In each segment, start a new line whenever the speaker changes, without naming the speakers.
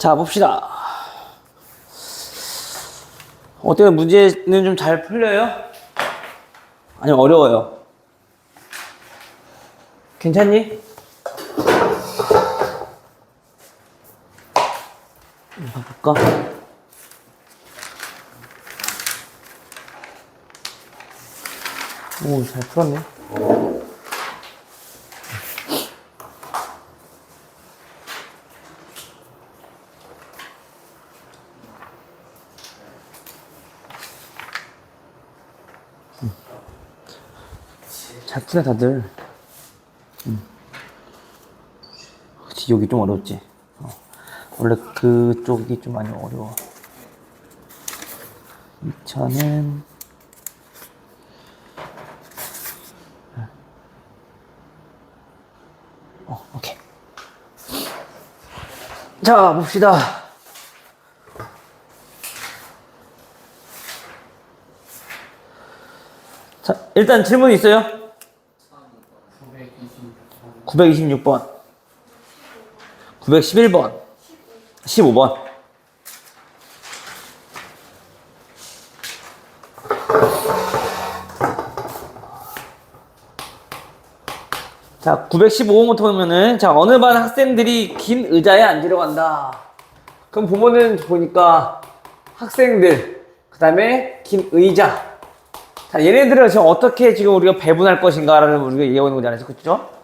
자, 봅시다. 어때요? 문제는 좀 잘 풀려요? 아니면 어려워요? 괜찮니? 봐볼까? 오, 잘 풀었네. 잘 푸네, 다들. 그치, 여기 좀 어렵지. 원래 그쪽이 좀 많이 어려워. 2차는 오케이. 자, 봅시다. 자, 일단 질문 있어요? 926번, 911번, 15번. 자, 915번부터 보면은, 자, 어느 반 학생들이 긴 의자에 앉으려고 한다. 그럼 보면은 보니까 학생들, 그 다음에 긴 의자. 자, 얘네들을 지금 어떻게 지금 우리가 배분할 것인가를 우리가 얘기하고 있는 거잖아요. 그렇죠?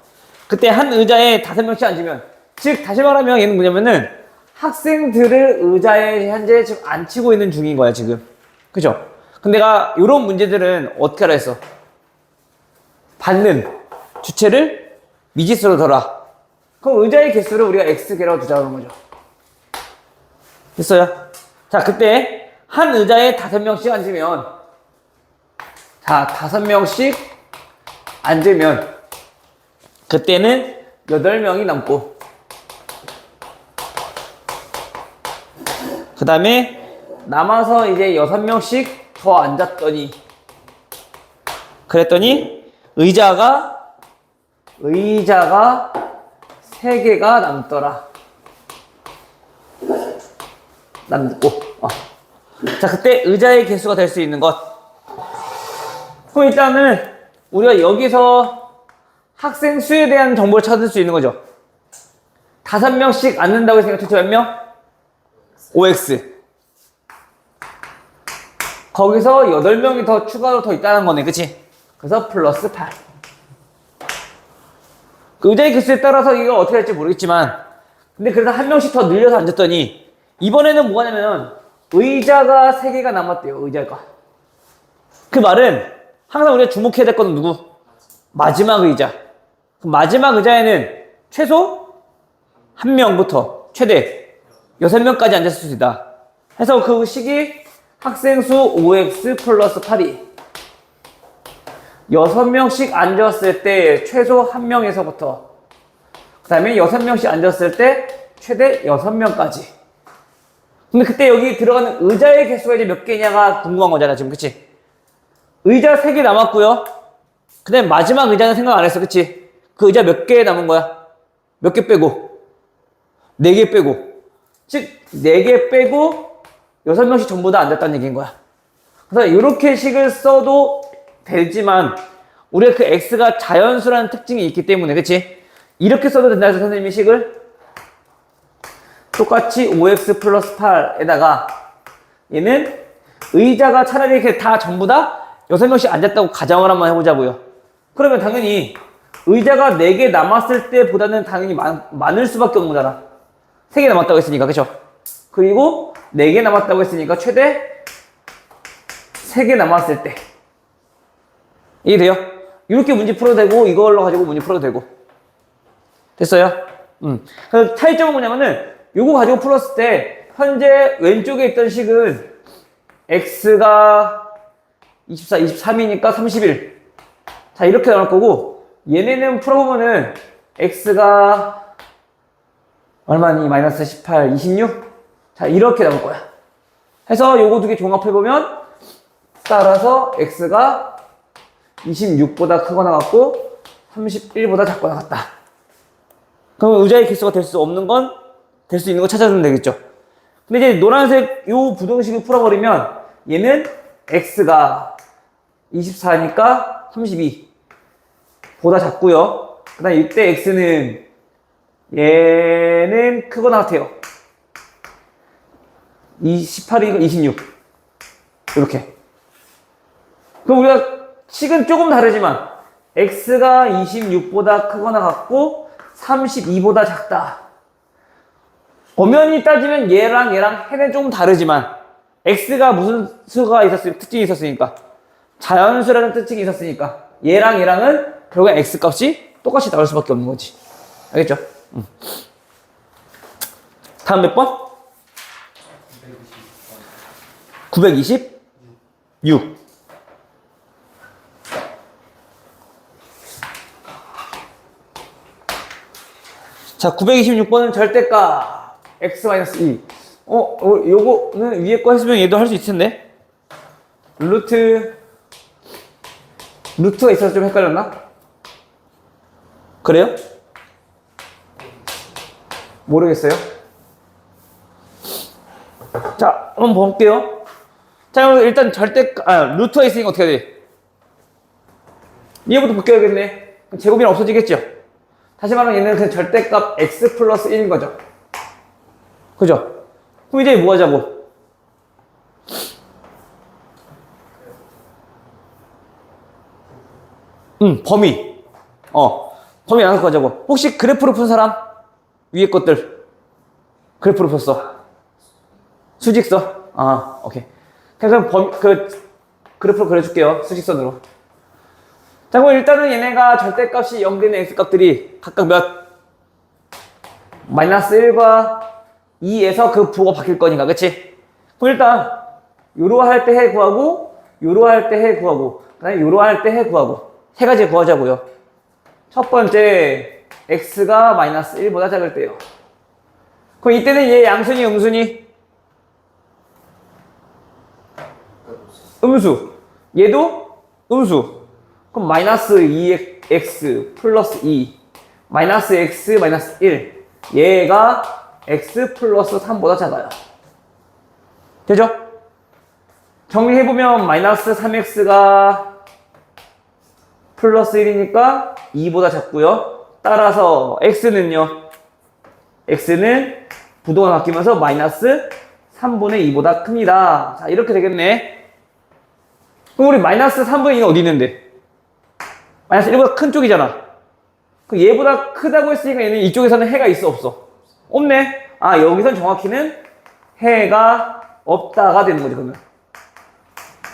그때 한 의자에 5명씩 앉으면, 즉, 다시 말하면 얘는 뭐냐면은 학생들을 의자에 현재 지금 앉히고 있는 중인 거야, 지금. 그죠? 근데 내가 이런 문제들은 어떻게 하라 했어? 받는 주체를 미지수로 둬라. 그럼 의자의 개수를 우리가 X개라고 두자는 거죠. 됐어요? 자, 그때 한 의자에 5명씩 앉으면, 자, 5명씩 앉으면, 그때는 8명이 남고, 그 다음에 남아서 이제 6명씩 더 앉았더니, 그랬더니 의자가 3개가 남더라. 남고. 자, 그때 의자의 개수가 될 수 있는 것. 그럼 일단은 우리가 여기서 학생 수에 대한 정보를 찾을 수 있는 거죠. 5명씩 앉는다고 했으니까 도대체 몇 명? 5x. 거기서 8명이 더 추가로 더 있다는 거네. 그치? 그래서 플러스 8. 그 의자의 개수에 따라서 이거 어떻게 할지 모르겠지만, 근데 그래서 1명씩 더 늘려서 앉았더니, 이번에는 뭐가 냐면, 의자가 3개가 남았대요, 의자가. 그 말은, 항상 우리가 주목해야 될 건 누구? 마지막 의자. 그 마지막 의자에는 최소 1명부터 최대 6명까지 앉았을 수 있다. 해서 그 식이 학생 수 5x 플러스 8이 6명씩 앉았을 때 최소 1명에서부터, 그 다음에 6명씩 앉았을 때 최대 6명까지. 근데 그때 여기 들어가는 의자의 개수가 이제 몇 개냐가 궁금한 거잖아, 지금. 그치? 의자 3개 남았고요. 그 다음에 마지막 의자는 생각 안 했어. 그치? 그 의자 몇 개 남은 거야? 몇 개 빼고? 4개 빼고. 즉, 4개 빼고 6명씩 전부 다 앉았다는 얘기인 거야. 그래서 이렇게 식을 써도 되지만 우리가 그 x가 자연수라는 특징이 있기 때문에, 그치? 이렇게 써도 된다 해서 선생님이 식을 똑같이 5x 플러스 8에다가 얘는 의자가 차라리 이렇게 다 전부 다 6명씩 앉았다고 가정을 한번 해보자고요. 그러면 당연히 의자가 4개 남았을 때보다는 당연히 많을 수밖에 없는 거잖아. 3개 남았다고 했으니까, 그쵸? 그리고 4개 남았다고 했으니까 최대 3개 남았을 때. 이해돼요? 이렇게 문제 풀어도 되고, 이걸로 가지고 문제 풀어도 되고. 됐어요? 그래서 차이점은 뭐냐면은, 요거 가지고 풀었을 때, 현재 왼쪽에 있던 식은, x가 24, 23이니까 31. 자, 이렇게 나올 거고, 얘네는 풀어보면은, x가, 얼마니? 마이너스 18, 26? 자, 이렇게 나올 거야. 해서 요거 두 개 종합해보면, 따라서 x가 26보다 크거나 같고 31보다 작거나 같다. 그럼 의자의 개수가 될 수 없는 건 될 수 있는 거 찾아주면 되겠죠. 근데 이제 노란색 요 부등식을 풀어버리면 얘는 x가 24니까 32 보다 작고요. 그 다음에 이때 x는 얘는 크거나 같아요. 28이니까 26 이렇게. 그럼 우리가 식은 조금 다르지만 x가 26보다 크거나 같고 32보다 작다. 엄연히 따지면 얘랑 해는 조금 다르지만 x가 무슨 수가 있었으니까 특징이 있었으니까 자연수라는 특징이 있었으니까 얘랑은 결국 x 값이 똑같이 나올 수밖에 없는 거지. 알겠죠? 다음 몇 번? 926. 자, 926번은 절대값 x-2. 요거는 위에 거 했으면 얘도 할 수 있을 텐데. 루트가 있어서 좀 헷갈렸나? 그래요? 모르겠어요. 자, 한번 볼게요. 자, 일단 루트가 있으니까 어떻게 해야 돼? 얘부터 바뀌어야겠네. 제곱이랑 없어지겠죠? 다시 말하면 얘는 그냥 절대값 x 플러스 1인 거죠. 그죠? 그럼 이제 뭐 하자고? 범위. 범위 나눠서 가자고. 혹시 그래프로 푼 사람? 위에 것들. 그래프로 폈어. 수직선? 오케이. 그럼 그래프로 그려줄게요. 수직선으로. 자, 그럼 일단은 얘네가 절대값이 0 되는 x값들이 각각 몇? -1과 2에서 그 부호가 바뀔 거니까, 그치? 그럼 일단, 요로 할 때 해 구하고, 요로 할 때 해 구하고, 그 다음에 요로 할 때 해 구하고, 세 가지 구하자고요. 첫 번째, x가 -1보다 작을 때요. 그럼 이때는 얘 양순이, 음순이? 음수. 얘도 음수. 그럼 -2x 플러스 2 -x -1 얘가 x 플러스 3보다 작아요. 되죠? 정리해보면 -3x가 플러스 1이니까 2보다 작고요. 따라서 x는요. x는 부동가 바뀌면서 -3분의 2보다 큽니다. 자, 이렇게 되겠네. 그럼 우리 -3분의 2는 어디 있는데? -1보다 큰 쪽이잖아. 그 얘보다 크다고 했으니까 얘는 이쪽에서는 해가 있어 없어? 없네. 여기선 정확히는 해가 없다가 되는 거지 그러면.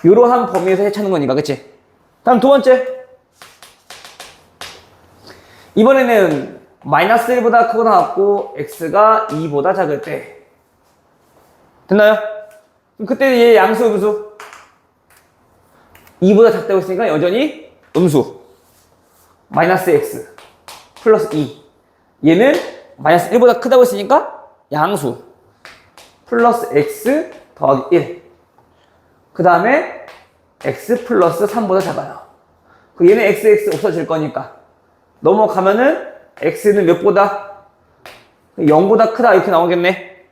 이러한 범위에서 해 찾는 거니까, 그치? 다음 두 번째. 이번에는 -1보다 크거나 같고 x가 2보다 작을 때. 됐나요? 그럼 그때 얘 양수 음수 2보다 작다고 했으니까 여전히 음수 -x 플러스 2 얘는 -1보다 크다고 했으니까 양수 플러스 x 더하기 1 그 다음에 x 플러스 3보다 작아요. 그 얘는 x 없어질 거니까 넘어가면은 x는 몇보다? 0보다 크다 이렇게 나오겠네.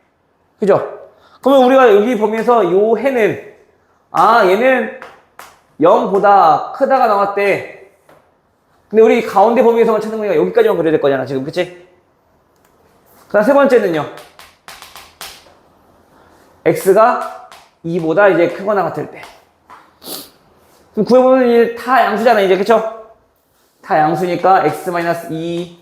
그죠? 그러면 우리가 여기 범위에서 요 해는 얘는 0보다 크다가 나왔대. 근데 우리 가운데 범위에서만 찾는 거니까 여기까지만 그려야 될 거잖아 지금, 그치? 그 다음 세 번째는요. x가 2보다 이제 크거나 같을 때. 그럼 구해보면 이제 다 양수잖아 이제, 그쵸? 다 양수니까 x-2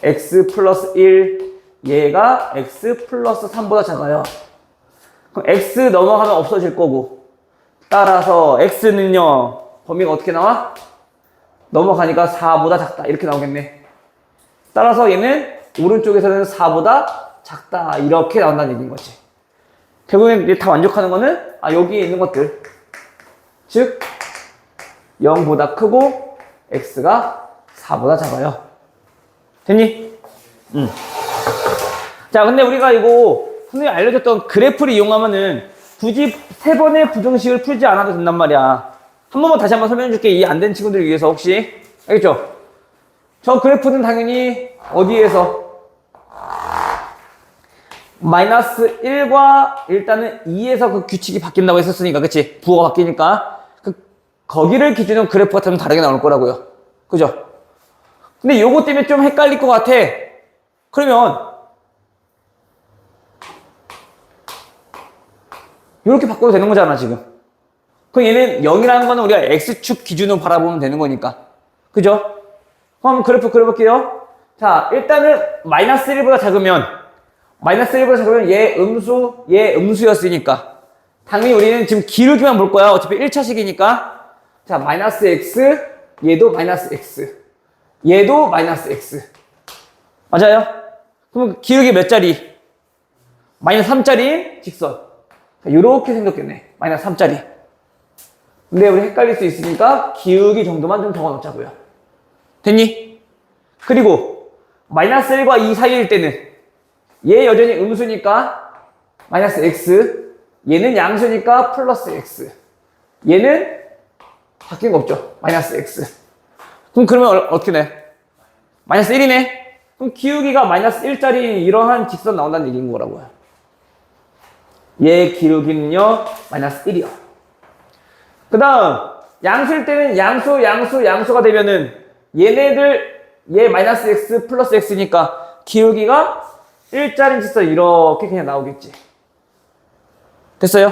x 플러스 1 얘가 x 플러스 3보다 작아요. 그럼 x 넘어가면 없어질 거고 따라서 x는요 범위가 어떻게 나와? 넘어가니까 4보다 작다 이렇게 나오겠네. 따라서 얘는 오른쪽에서는 4보다 작다 이렇게 나온다는 얘기인 거지. 결국엔 다 만족하는 거는 여기에 있는 것들 즉 0보다 크고 x가 4보다 작아요. 됐니? 자, 근데 우리가 이거 선생님이 알려줬던 그래프를 이용하면은 굳이 세 번의 부등식을 풀지 않아도 된단 말이야. 한 번만 다시 한번 설명해 줄게. 이 안 된 친구들을 위해서 혹시. 알겠죠? 저 그래프는 당연히 어디에서? 마이너스 1과 일단은 2에서 그 규칙이 바뀐다고 했었으니까, 그치? 부호가 바뀌니까. 거기를 기준으로 그래프가 좀 다르게 나올 거라고요. 그죠? 근데 요거 때문에 좀 헷갈릴 것 같아. 그러면, 이렇게 바꿔도 되는 거잖아, 지금. 그럼 얘는 0이라는 거는 우리가 X축 기준으로 바라보면 되는 거니까. 그죠? 그럼 그래프 그려볼게요. 자, 일단은 마이너스 1보다 작으면, 얘 음수, 얘 음수였으니까. 당연히 우리는 지금 기울기만 볼 거야. 어차피 1차식이니까. 자, 마이너스 X, 얘도 마이너스 X. 얘도 마이너스 X. 맞아요? 그럼 기울기 몇 자리? 마이너스 3짜리 직선. 자, 요렇게 생겼겠네. 마이너스 3짜리. 근데 우리 헷갈릴 수 있으니까 기울기 정도만 좀 적어 놓자고요. 됐니? 그리고 마이너스 1과 2 사이일 때는 얘 여전히 음수니까 마이너스 X, 얘는 양수니까 플러스 X, 얘는 바뀐 거 없죠. 마이너스 X. 그럼 그러면 어떻게 돼? 마이너스 1이네? 그럼 기울기가 마이너스 1짜리 이러한 직선 나온다는 얘기인 거라고요. 얘 기울기는요, 마이너스 1이요. 그 다음, 양수일 때는 양수가 되면은 얘네들, 얘 마이너스 X 플러스 X니까 기울기가 1짜리 직선 이렇게 그냥 나오겠지. 됐어요?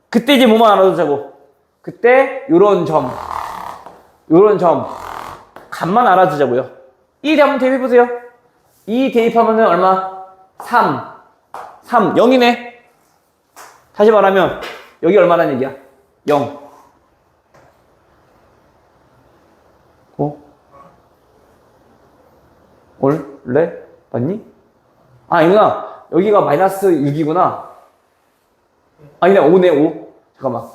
그때 이제 뭐만 알아두자고. 그때 요런 점, 값만 알아두자고요. 이 한번 대입해보세요. 이 대입하면은 얼마? 3, 0이네. 다시 말하면 여기 얼마라는 얘기야? 0. 원래 맞니? 아니구나. 여기가 마이너스 6이구나. 아니네, 5네, 5. 잠깐만.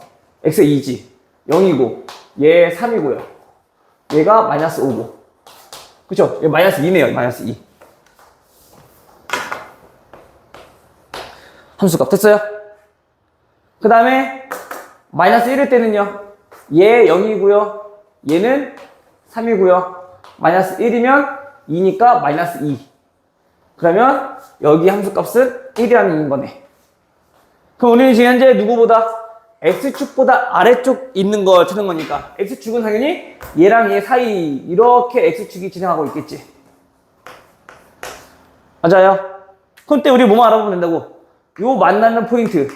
X가 2지. 0이고, 얘 3이고요. 얘가 마이너스 5고. 그쵸? 얘 마이너스 2네요, 마이너스 2. 함수값 됐어요? 그 다음에, 마이너스 1일 때는요, 얘 0이고요. 얘는 3이고요. 마이너스 1이면 2니까 마이너스 2. 그러면 여기 함수값은 1이라는 얘기인 거네. 그럼 우리는 지금 현재 누구보다 X축보다 아래쪽 있는 걸 찾는 거니까 X축은 당연히 얘랑 얘 사이 이렇게 X축이 진행하고 있겠지. 맞아요? 그때 우리 뭐만 알아보면 된다고? 요 만나는 포인트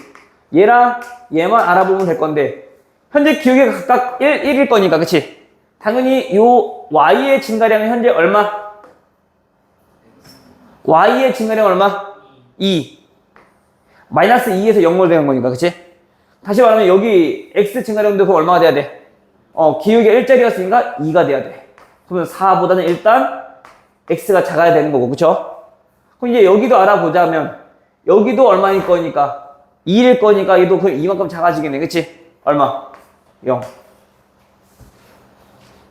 얘랑 얘만 알아보면 될 건데 현재 기울기가 각각 1일 거니까 그치? 당연히 요 Y의 증가량은 현재 얼마? Y의 증가량 얼마? 2. 마이너스 2에서 0으로 되는 거니까, 그치? 다시 말하면 여기 X 증가량도 그거 얼마가 돼야 돼? 기울기가 1짜리였으니까 2가 돼야 돼. 그러면 4보다는 일단 X가 작아야 되는 거고, 그쵸? 그럼 이제 여기도 알아보자면, 여기도 얼마일 거니까, 2일 거니까 얘도 그 이만큼 작아지겠네, 그치? 얼마? 0.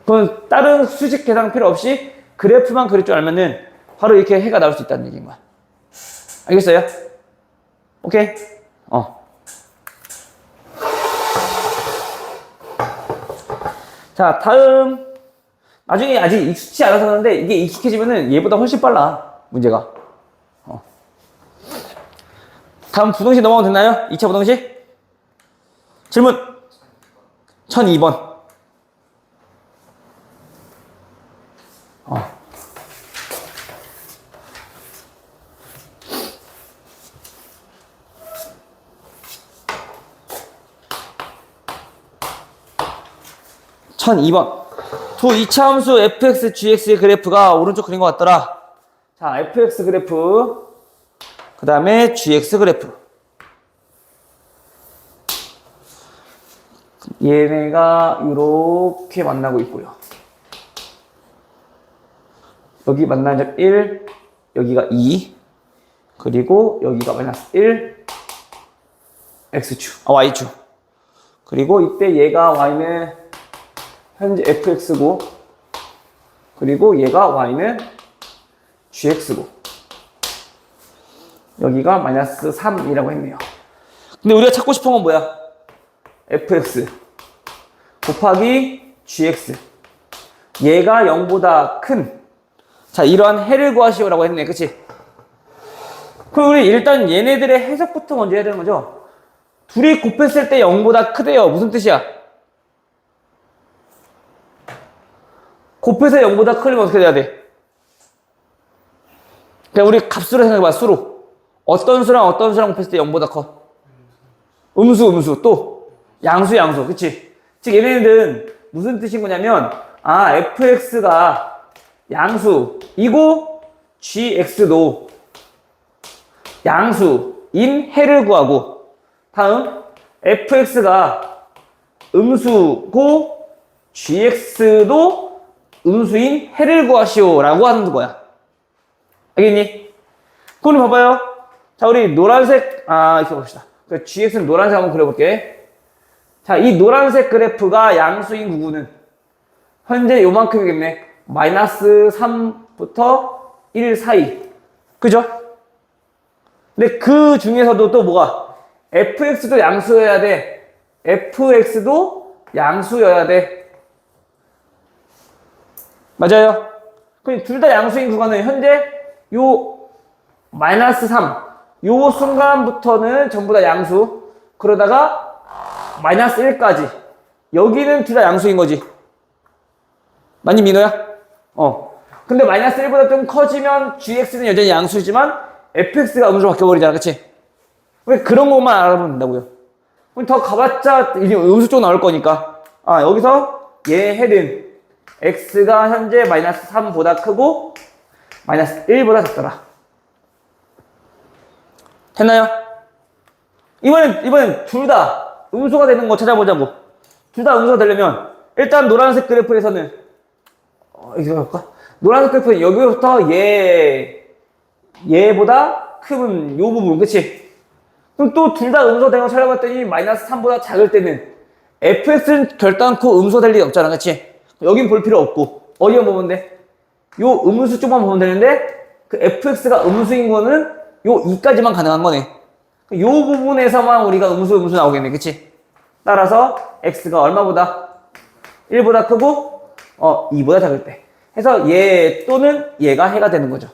그럼 다른 수직 계산 필요 없이 그래프만 그릴 줄 알면은 바로 이렇게 해가 나올 수 있다는 얘기인 거야. 알겠어요? 오케이? 자, 다음. 나중에 아직 익숙치 않아서 그러는데 이게 익숙해지면은 얘보다 훨씬 빨라. 문제가. 다음 부등식 넘어가면 됐나요? 2차 부등식? 질문. 1002번. 1002번. 두 2차 함수 fx, gx의 그래프가 오른쪽 그린 것 같더라. 자, fx 그래프, 그 다음에 gx 그래프. 얘네가 이렇게 만나고 있고요. 여기 만나는 점 1, 여기가 2, 그리고 여기가 마이너스 1, x축, y축. 그리고 이때 얘가 y는 현재 fx고, 그리고 얘가 y는 gx고, 여기가 마이너스 3이라고 했네요. 근데 우리가 찾고 싶은 건 뭐야? fx 곱하기 gx. 얘가 0보다 큰, 자, 이러한 해를 구하시오라고 했네. 그치? 그럼 우리 일단 얘네들의 해석부터 먼저 해야 되는 거죠. 둘이 곱했을 때 0보다 크대요. 무슨 뜻이야? 곱해서 0보다 크려면 어떻게 돼야 돼? 그냥 우리 값수로 생각해봐. 수로. 어떤 수랑 어떤 수랑 곱했을 때 0보다 커? 음수. 또 양수. 그치? 즉 얘네들은 무슨 뜻인 거냐면 fx가 양수이고 gx도 양수인 해를 구하고, 다음 fx가 음수고 gx도 음수인 해를 구하시오 라고 하는 거야. 알겠니? 그럼 봐봐요. 자, 우리 노란색 이렇게 봅시다. gx는 노란색 한번 그려볼게. 자, 이 노란색 그래프가 양수인 구구는 현재 요만큼이겠네. 마이너스 3부터 1 사이. 그죠? 근데 그 중에서도 또 뭐가? fx도 양수여야 돼. fx도 양수여야 돼. 맞아요? 그럼 둘 다 양수인 구간은 현재 요 마이너스 3. 요 순간부터는 전부 다 양수. 그러다가 마이너스 1까지. 여기는 둘 다 양수인 거지. 맞니, 민호야? 근데 마이너스 1보다 좀 커지면 gx는 여전히 양수지만 fx가 음수로 바뀌어버리잖아. 그치? 왜 그런 것만 알아보면 된다고요. 그럼 더 가봤자 음수 쪽 나올 거니까. 여기서 얘 해는 x가 현재 마이너스 3보다 크고 마이너스 1보다 작더라. 됐나요? 이번엔 둘 다 음수가 되는 거 찾아보자고. 둘 다 음수가 되려면 일단 노란색 그래프에서는 이거 볼까? 노란색 그래프는 여기부터 얘보다 큰 요 부분, 그치? 그럼 또 둘 다 음수가 되는 거 찾아봤더니 마이너스 3보다 작을 때는 fx는 결단코 음수가 될 일이 없잖아, 그치? 여긴 볼 필요 없고 어디만 보면 돼? 요 음수 쪽만 보면 되는데 그 fx가 음수인 거는 요 2까지만 가능한 거네. 요 부분에서만 우리가 음수 나오겠네, 그치? 따라서 x가 얼마보다? 1보다 크고 2보다 작을 때 해서 얘 또는 얘가 해가 되는 거죠.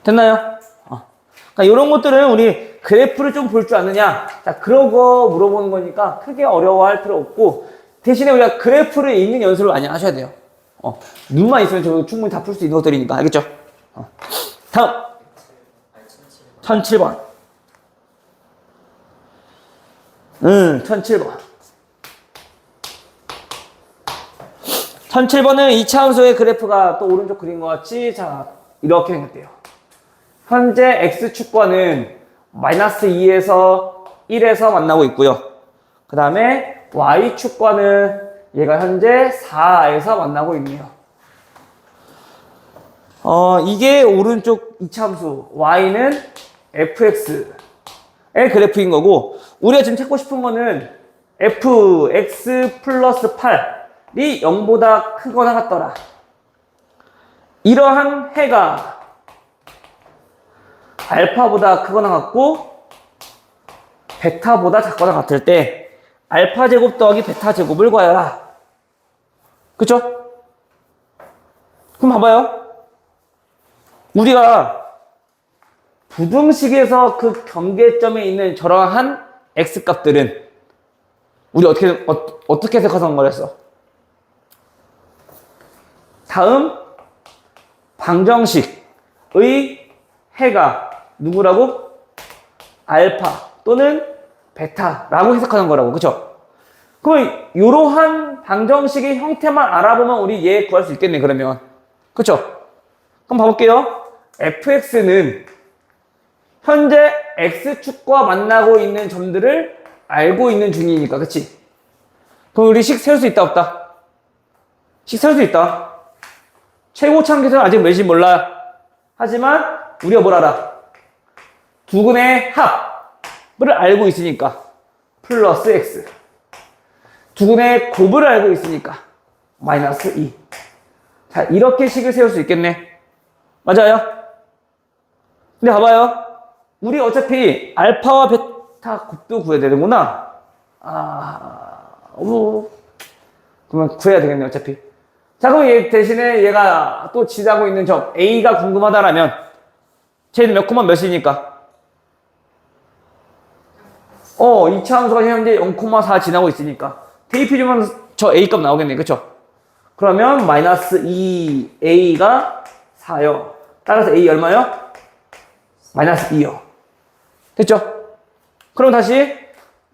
됐나요? 그러니까 이런 것들은 우리 그래프를 좀 볼 줄 아느냐? 자, 그러고 물어보는 거니까 크게 어려워할 필요 없고, 대신에 우리가 그래프를 읽는 연습을 많이 하셔야 돼요. 눈만 있으면 저 충분히 다 풀 수 있는 것들이니까. 알겠죠? 다음 1007번. 1007번. 1007번은 2차 함수의 그래프가 또 오른쪽 그린 것 같이, 자, 이렇게 생겼대요. 현재 x축과는 마이너스 2에서 1에서 만나고 있고요. 그 다음에 y축과는 얘가 현재 4에서 만나고 있네요. 이게 오른쪽 2차 함수 y는 fx의 그래프인 거고, 우리가 지금 찾고 싶은 거는 fx 플러스 8이 0보다 크거나 같더라. 이러한 해가 알파보다 크거나 같고 베타보다 작거나 같을 때 알파 제곱 더하기 베타 제곱을 구하여라. 그쵸? 그럼 봐봐요. 우리가 부등식에서 그 경계점에 있는 저러한 x값들은 우리 어떻게 해석하는 거랬어? 다음 방정식의 해가 누구라고? 알파 또는 베타라고 해석하는 거라고. 그쵸? 그럼 이러한 방정식의 형태만 알아보면 우리 얘 구할 수 있겠네, 그러면. 그쵸? 그럼 봐볼게요. fx는 현재 x축과 만나고 있는 점들을 알고 있는 중이니까, 그치? 그럼 우리 식 세울 수 있다, 없다? 식 세울 수 있다. 최고차함계수는 아직 몇인지 몰라. 하지만 우리가 뭘 알아? 두근의 합을 알고 있으니까 플러스 x, 두근의 곱을 알고 있으니까 마이너스 2. 자, 이렇게 식을 세울 수 있겠네. 맞아요? 근데 봐봐요. 우리 어차피 알파와 베타 곱도 구해야 되는구나. 그러면 구해야 되겠네, 어차피. 자, 그럼 얘 대신에 얘가 또 지나고 있는 점 A가 궁금하다라면 쟤는 몇 콤마 몇이니까 2차 함수가 현재 0,4 지나고 있으니까 대입해주면 저 A 값 나오겠네. 그쵸? 그러면 마이너스 2A가 4요. 따라서 A 얼마요? 마이너스 2요. 됐죠? 그럼 다시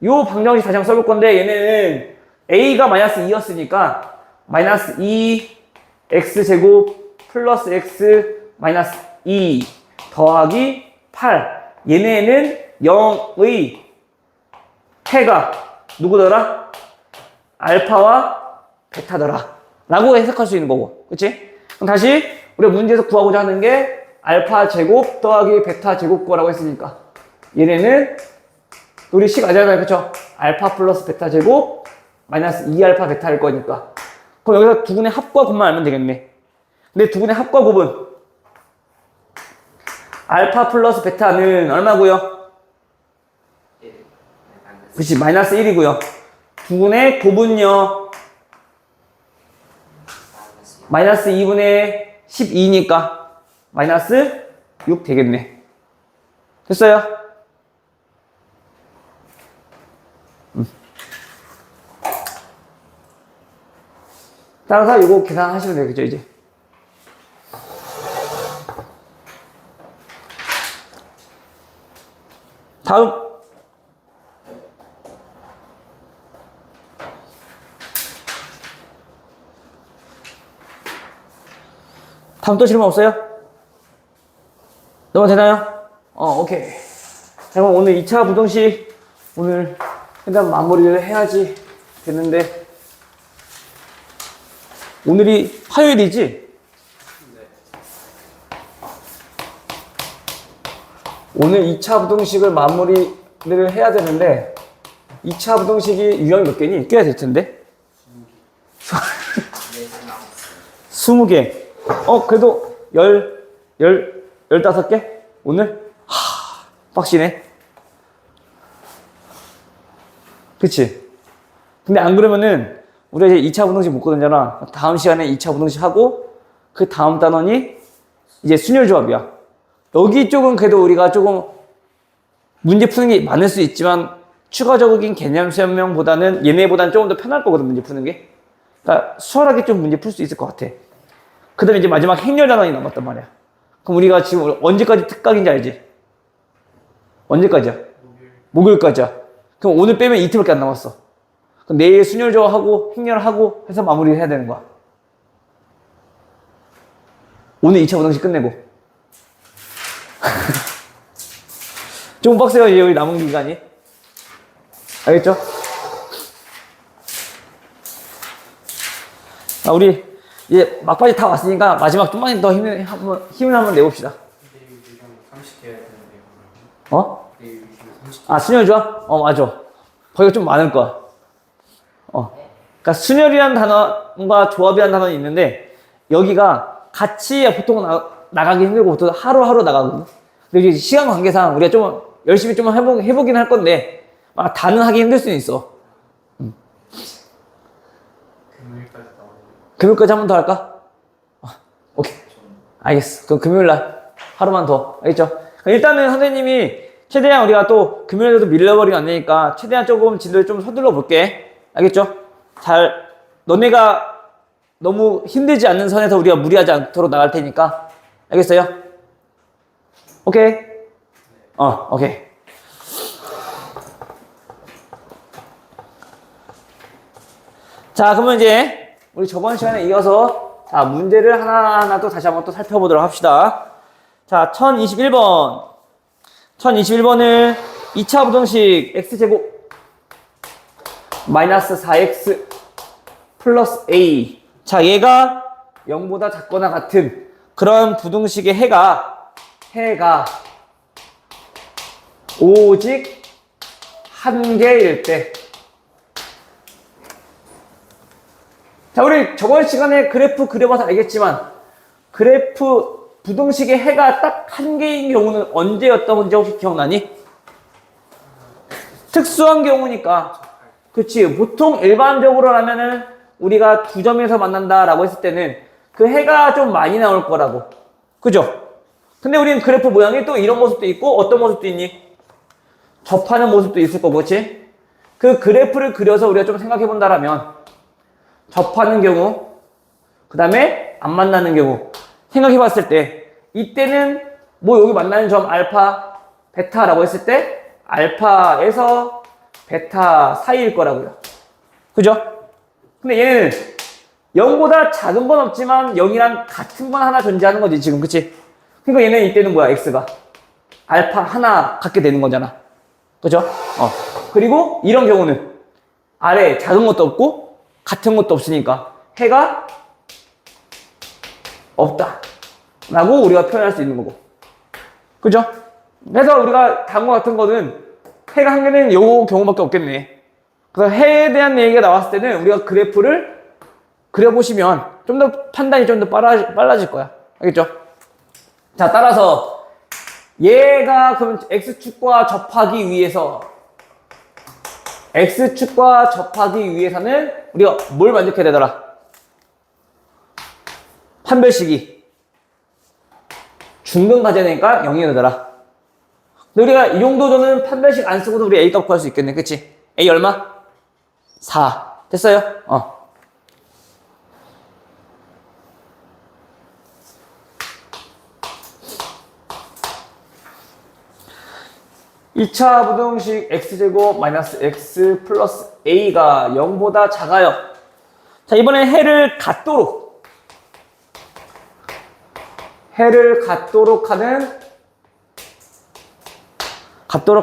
요 방정식 다시 한번 써볼 건데 얘네는 A가 마이너스 2였으니까 마이너스 2x제곱 플러스 x 마이너스 2 더하기 8 얘네는 0의 해가 누구더라? 알파와 베타더라 라고 해석할 수 있는 거고 그치? 그럼 다시 우리가 문제에서 구하고자 하는 게 알파 제곱 더하기 베타 제곱 거라고 했으니까 얘네는 우리 식 알잖아요 그쵸? 알파 플러스 베타 제곱 마이너스 2알파 베타일 거니까 그럼 여기서 두 분의 합과 곱만 알면 되겠네. 근데 두 분의 합과 곱은 알파 플러스 베타는 얼마고요? 그치 마이너스 1이고요. 두 분의 곱은요 마이너스 2분의 12니까 마이너스 6 되겠네. 됐어요? 따라서 이거 계산하시면 되겠죠 이제. 다음 또 질문 없어요? 너무 되나요? 오케이. 자, 그럼 오늘 2차 부등식 오늘 일단 마무리를 해야지 되는데 오늘이 화요일이지? 네. 오늘 2차 부등식을 마무리를 해야 되는데 2차 부등식이 유형이 몇 개니? 꽤 될 텐데? 20개. 그래도 15개? 오늘? 빡시네. 그치? 근데 안 그러면은, 우리가 이제 2차 부등식 못 거든잖아. 다음 시간에 2차 부등식 하고, 그 다음 단원이 이제 순열조합이야. 여기 쪽은 그래도 우리가 조금 문제 푸는 게 많을 수 있지만, 추가적인 개념 설명보다는 얘네보다는 조금 더 편할 거거든, 문제 푸는 게. 그러니까 수월하게 좀 문제 풀 수 있을 것 같아. 그 다음에 이제 마지막 행렬 단원이 남았단 말이야. 그럼 우리가 지금 언제까지 특각인지 알지? 언제까지야? 목요일까지야. 그럼 오늘 빼면 이틀밖에 안 남았어. 그럼 내일 순열조합하고 행렬하고 해서 마무리를 해야 되는 거야. 오늘 2차 부등식 끝내고. 좀 빡세요, 이제 우리 남은 기간이. 알겠죠? 우리 이제 막바지 다 왔으니까 마지막 좀만 더 힘을 한번 내봅시다. 순열조합? 맞아. 거기가 좀 많을 거야. 그러니까 순열이라는 단어과 조합이라는 단어는 있는데 여기가 같이 보통 나가기 힘들고 보통 하루하루 나가거든. 근데 이제 시간 관계상 우리가 좀 열심히 좀 해보긴 할 건데 다는 하기 힘들 수는 있어. 금요일까지 한 번 더 할까? 오케이. 알겠어. 그럼 금요일날 하루만 더. 알겠죠? 일단은 선생님이 최대한 우리가 또 금요일에도 밀려버리면 안 되니까 최대한 조금 진도를 좀 서둘러 볼게. 알겠죠? 너네가 너무 힘들지 않는 선에서 우리가 무리하지 않도록 나갈 테니까. 알겠어요? 오케이? 오케이. 자, 그러면 이제 우리 저번 시간에 이어서 문제를 하나하나 또 다시 한번 또 살펴보도록 합시다. 자, 1021번. 1021번은 2차 부등식 x제곱 마이너스 4x 플러스 a. 자, 얘가 0보다 작거나 같은 그런 부등식의 해가 오직 한 개일 때. 자, 우리 저번 시간에 그래프 그려봐서 알겠지만 그래프 부등식의 해가 딱 한 개인 경우는 언제였던 건지 혹시 기억나니? 특수한 경우니까. 그치. 보통 일반적으로라면은 우리가 두 점에서 만난다라고 했을 때는 그 해가 좀 많이 나올 거라고. 그죠? 근데 우리는 그래프 모양이 또 이런 모습도 있고 어떤 모습도 있니? 접하는 모습도 있을 거고, 그렇지? 그 그래프를 그려서 우리가 좀 생각해 본다라면 접하는 경우, 그 다음에 안 만나는 경우 생각해 봤을 때 이때는 뭐 여기 만나는 점 알파, 베타라고 했을 때 알파에서 베타 사이일 거라고요. 그죠? 근데 얘는 0보다 작은 건 없지만 0이랑 같은 건 하나 존재하는 거지 지금, 그치? 그러니까 얘는 이때는 뭐야? x가 알파 하나 갖게 되는 거잖아. 그죠? 그리고 이런 경우는 아래 작은 것도 없고 같은 것도 없으니까 해가 없다 라고 우리가 표현할 수 있는 거고. 그죠? 그래서 우리가 다음과 같은 거는 해가 한 개는 요 경우밖에 없겠네. 그래서 해에 대한 얘기가 나왔을 때는 우리가 그래프를 그려보시면 좀 더 판단이 좀 더 빨라질 거야. 알겠죠? 자, 따라서 얘가 그럼 x축과 접하기 위해서 x축과 접하기 위해서는 우리가 뭘 만족해야 되더라? 판별식이 중근 가져야 되니까 0이 되더라. 근데 우리가 이 정도는 판별식 안 쓰고도 우리 a 값 구할 수 있겠네. 그치? a 얼마? 4. 됐어요? 2차 부등식 x제곱 마이너스 x 플러스 a가 0보다 작아요. 자, 이번엔 해를 갖도록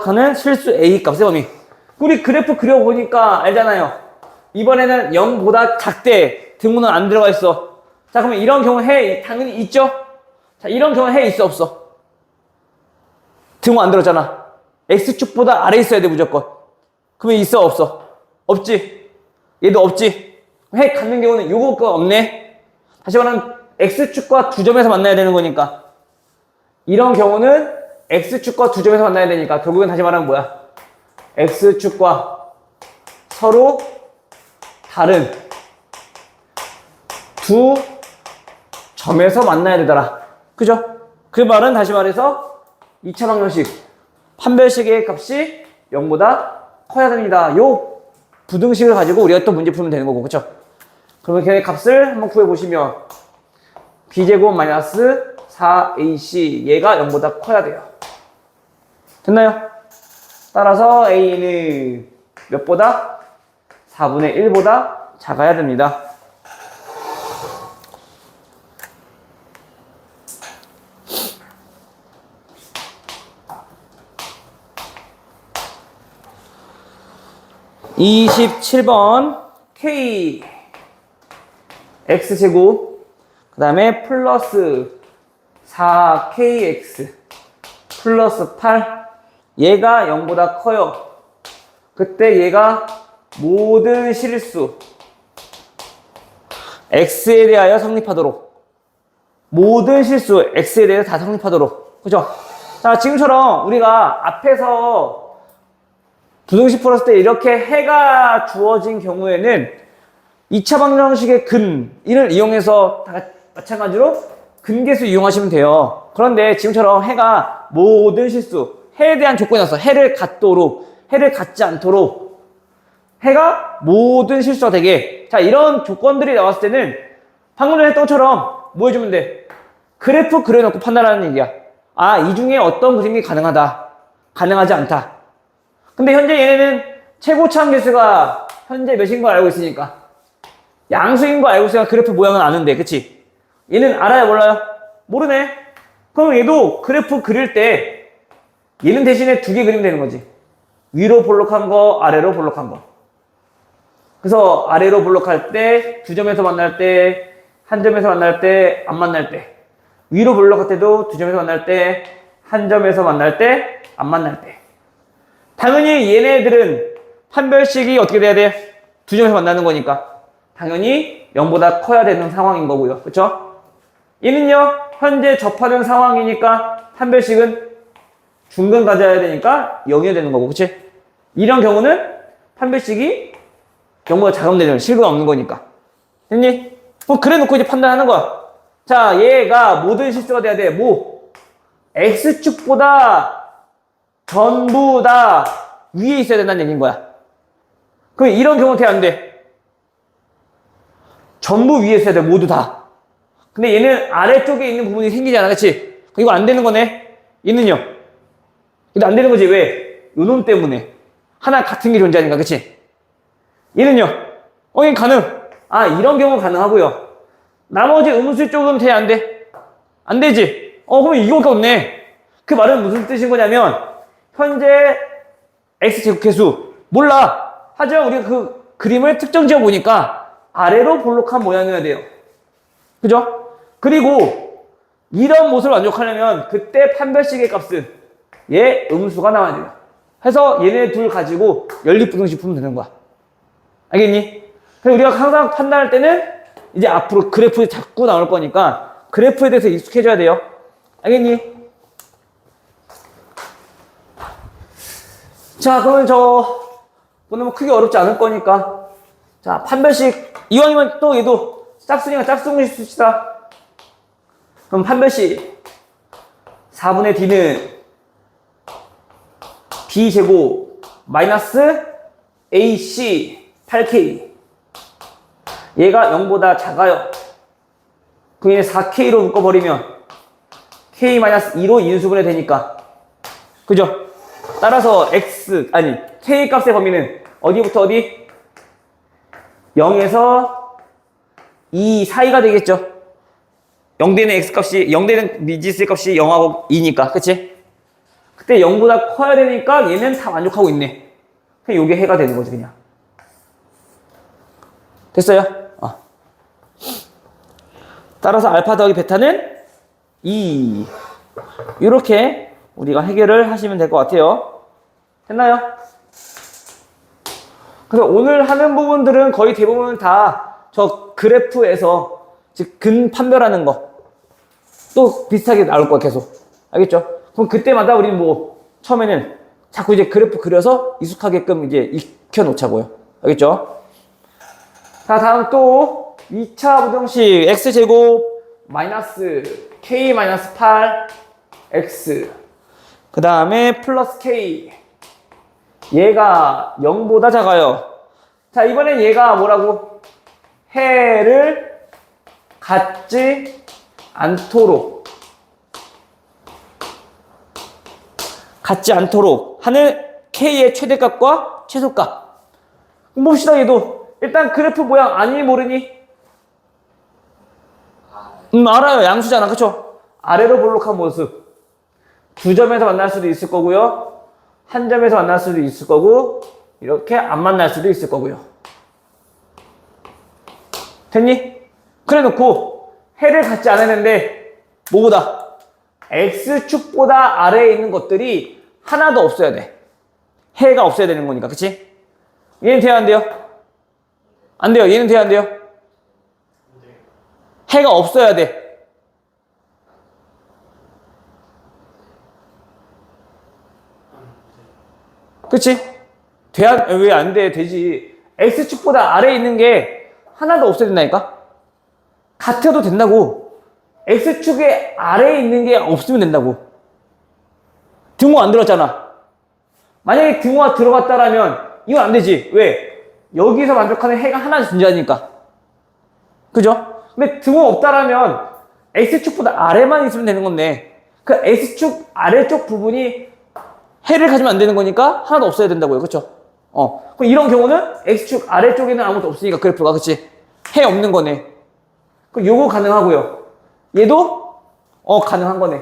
하는 실수 a 값의 범위. 우리 그래프 그려보니까 알잖아요. 이번에는 0보다 작대. 등호는 안 들어가 있어. 자, 그러면 이런 경우 해 당연히 있죠? 자, 이런 경우 해 있어 없어? 등호 안 들었잖아. x축보다 아래 있어야 돼 무조건. 그러면 있어 없어? 없지. 얘도 없지. 해 갖는 경우는 요거가 없네. 다시 말하면 x축과 두 점에서 만나야 되는 거니까. 이런 경우는 x축과 두 점에서 만나야 되니까 결국엔 다시 말하면 뭐야? x축과 서로 다른 두 점에서 만나야 되더라. 그죠? 그 말은 다시 말해서 2차 방정식 판별식의 값이 0보다 커야 됩니다. 요 부등식을 가지고 우리가 또 문제 풀면 되는 거고, 그쵸? 그러면 걔의 값을 한번 구해보시면 b제곱 마이너스 4ac 얘가 0보다 커야 돼요. 됐나요? 따라서 a는 몇보다? 4분의 1보다 작아야 됩니다. (27번) k x제곱 그 다음에 플러스 4kx 플러스 8 얘가 0보다 커요. 그때 얘가 모든 실수 x에 대하여 성립하도록, 모든 실수 x에 대해서 다 성립하도록. 그죠? 자, 지금처럼 우리가 앞에서 부등식 풀었을 때 이렇게 해가 주어진 경우에는 2차 방정식의 근을 이용해서 다 마찬가지로 근계수 이용하시면 돼요. 그런데 지금처럼 해가 모든 실수, 해에 대한 조건이어서 해를 갖도록, 해를 갖지 않도록, 해가 모든 실수가 되게, 자, 이런 조건들이 나왔을 때는 방금 전에 했던 것처럼 뭐 해주면 돼? 그래프 그려놓고 판단하는 얘기야. 아, 이 중에 어떤 그림이 가능하다, 가능하지 않다. 근데 현재 얘네는 최고차항 개수가 현재 몇인 걸 알고 있으니까, 양수인 거 알고 있으니까 그래프 모양은 아는데, 그치? 얘는 알아요, 몰라요? 모르네. 그럼 얘도 그래프 그릴 때 얘는 대신에 두 개 그리면 되는 거지. 위로 볼록한 거, 아래로 볼록한 거. 그래서 아래로 볼록할 때, 두 점에서 만날 때, 한 점에서 만날 때, 안 만날 때. 위로 볼록할 때도 두 점에서 만날 때, 한 점에서 만날 때, 안 만날 때. 당연히 얘네들은 판별식이 어떻게 돼야 돼? 두 점에서 만나는 거니까 당연히 0보다 커야 되는 상황인 거고요. 그쵸? 얘는요, 현재 접하는 상황이니까 판별식은 중근 가져야 되니까 0이어야 되는 거고, 그치? 이런 경우는 판별식이 0보다 작으면 되는, 실근 없는 거니까. 됐니? 그래 놓고 이제 판단하는 거야. 자, 얘가 모든 실수가 돼야 돼. 뭐? X축보다 전부 다 위에 있어야 된다는 얘기인 거야. 그럼 이런 경우 돼야 안 돼. 전부 위에 있어야 돼. 모두 다. 근데 얘는 아래쪽에 있는 부분이 생기잖아. 그치? 이거 안 되는 거네. 얘는요. 근데 안 되는 거지. 왜? 요놈 때문에. 하나 같은 게 존재하니까. 그치? 얘는요. 얘 가능. 아, 이런 경우 가능하고요. 나머지 음수 쪽은 돼? 안 돼? 안 되지? 그럼 이거밖에 없네. 그 말은 무슨 뜻인 거냐면, 현재 X제곱계수 몰라. 하지만 우리가 그 그림을 특정 지어 보니까 아래로 볼록한 모양이어야 돼요. 그죠? 그리고 이런 모습을 만족하려면 그때 판별식의 값은 얘 음수가 나와야 돼요. 해서 얘네 둘 가지고 연립부등식 풀면 되는 거야. 알겠니? 그래서 우리가 항상 판단할 때는 이제 앞으로 그래프에 자꾸 나올 거니까 그래프에 대해서 익숙해져야 돼요. 알겠니? 자, 그러면 오늘 뭐 크게 어렵지 않을 거니까. 자, 판별식. 이왕이면 또 얘도 짝수니까 짝수공식 씁시다. 그럼 판별식. 4분의 D는 B제곱 마이너스 AC 8K. 얘가 0보다 작아요. 그럼 얘 4K로 묶어버리면 K-2로 인수분해 되니까. 그죠? 따라서 K 값의 범위는 어디부터 어디? 0에서 2 사이가 되겠죠. 0되는 X값이, 0되는 미지수의 값이 0하고 2니까. 그치? 그때 0보다 커야 되니까 얘는 다 만족하고 있네. 그냥 요게 해가 되는 거지, 그냥. 됐어요? 따라서 알파 더하기 베타는 2. 이렇게 우리가 해결을 하시면 될 것 같아요. 됐나요? 그래서 오늘 하는 부분들은 거의 대부분 다 저 그래프에서 즉 근 판별하는 거 또 비슷하게 나올 거야 계속. 알겠죠? 그럼 그때마다 우리는 뭐 처음에는 자꾸 이제 그래프 그려서 익숙하게끔 이제 익혀 놓자고요. 알겠죠? 자, 다음 또 2차 부등식 x제곱 마이너스 k 마이너스 8 x 그 다음에 플러스 k 얘가 0보다 작아요. 자, 이번엔 얘가 뭐라고? 해를 갖지 않도록 하는 k의 최대값과 최소값. 봅시다. 얘도 일단 그래프 모양 아니 모르니? 알아요. 양수잖아. 그쵸? 아래로 볼록한 모습. 두 점에서 만날 수도 있을 거고요. 한 점에서 만날 수도 있을 거고, 이렇게 안 만날 수도 있을 거고요. 됐니? 그래 놓고 해를 갖지 않았는데 뭐보다? X축보다 아래에 있는 것들이 하나도 없어야 돼. 해가 없어야 되는 거니까. 그치? 얘는 돼야 안 돼요? 안 돼요. 얘는 돼야 안 돼요? 해가 없어야 돼. 그치? 왜 안 돼? 되지. X축보다 아래에 있는 게 하나도 없어야 된다니까? 같아도 된다고. X축의 아래에 있는 게 없으면 된다고. 등호 안 들었잖아. 만약에 등호가 들어갔다라면 이건 안 되지. 왜? 여기서 만족하는 해가 하나 존재하니까. 그죠? 근데 등호 없다라면 X축보다 아래만 있으면 되는 건데 그 X축 아래쪽 부분이 해를 가지면 안 되는 거니까 하나도 없어야 된다고요. 그쵸? 그럼 이런 경우는 X축 아래쪽에는 아무것도 없으니까 그래프가. 그치? 해 없는 거네. 그럼 요거 가능하고요. 얘도 가능한 거네.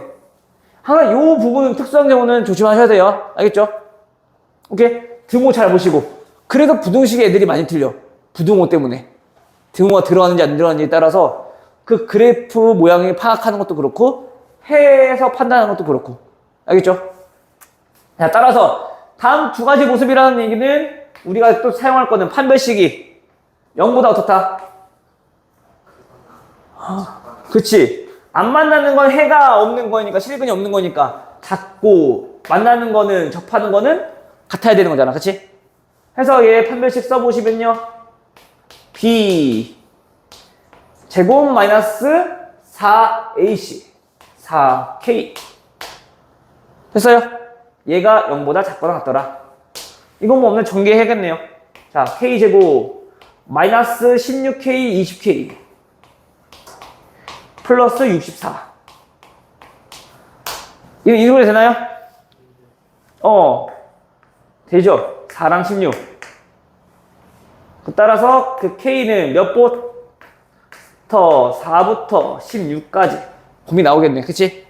항상 요 부분은 특수한 경우는 조심하셔야 돼요. 알겠죠? 오케이? 등호 잘 보시고. 그래서 부등식의 애들이 많이 틀려. 부등호 때문에. 등호가 들어가는지 안 들어가는지에 따라서 그 그래프 모양을 파악하는 것도 그렇고 해에서 판단하는 것도 그렇고. 알겠죠? 자, 따라서 다음 두 가지 모습이라는 얘기는 우리가 또 사용할 거는 판별식이 0보다 어떻다? 그치? 안 만나는 건 해가 없는 거니까, 실근이 없는 거니까 작고, 만나는 거는, 접하는 거는 같아야 되는 거잖아. 그치? 해서 얘 판별식 써보시면요. B 제곱 마이너스 4ac 4k 됐어요? 얘가 0보다 작거나 같더라. 이건 뭐 없는 전개해야겠네요. 자, k제곱 마이너스 16k 20k 플러스 64 이거 이동이 되나요? 되죠. 4랑 16 따라서 그 k는 몇 부터 4부터 16까지 곰이 나오겠네. 그치?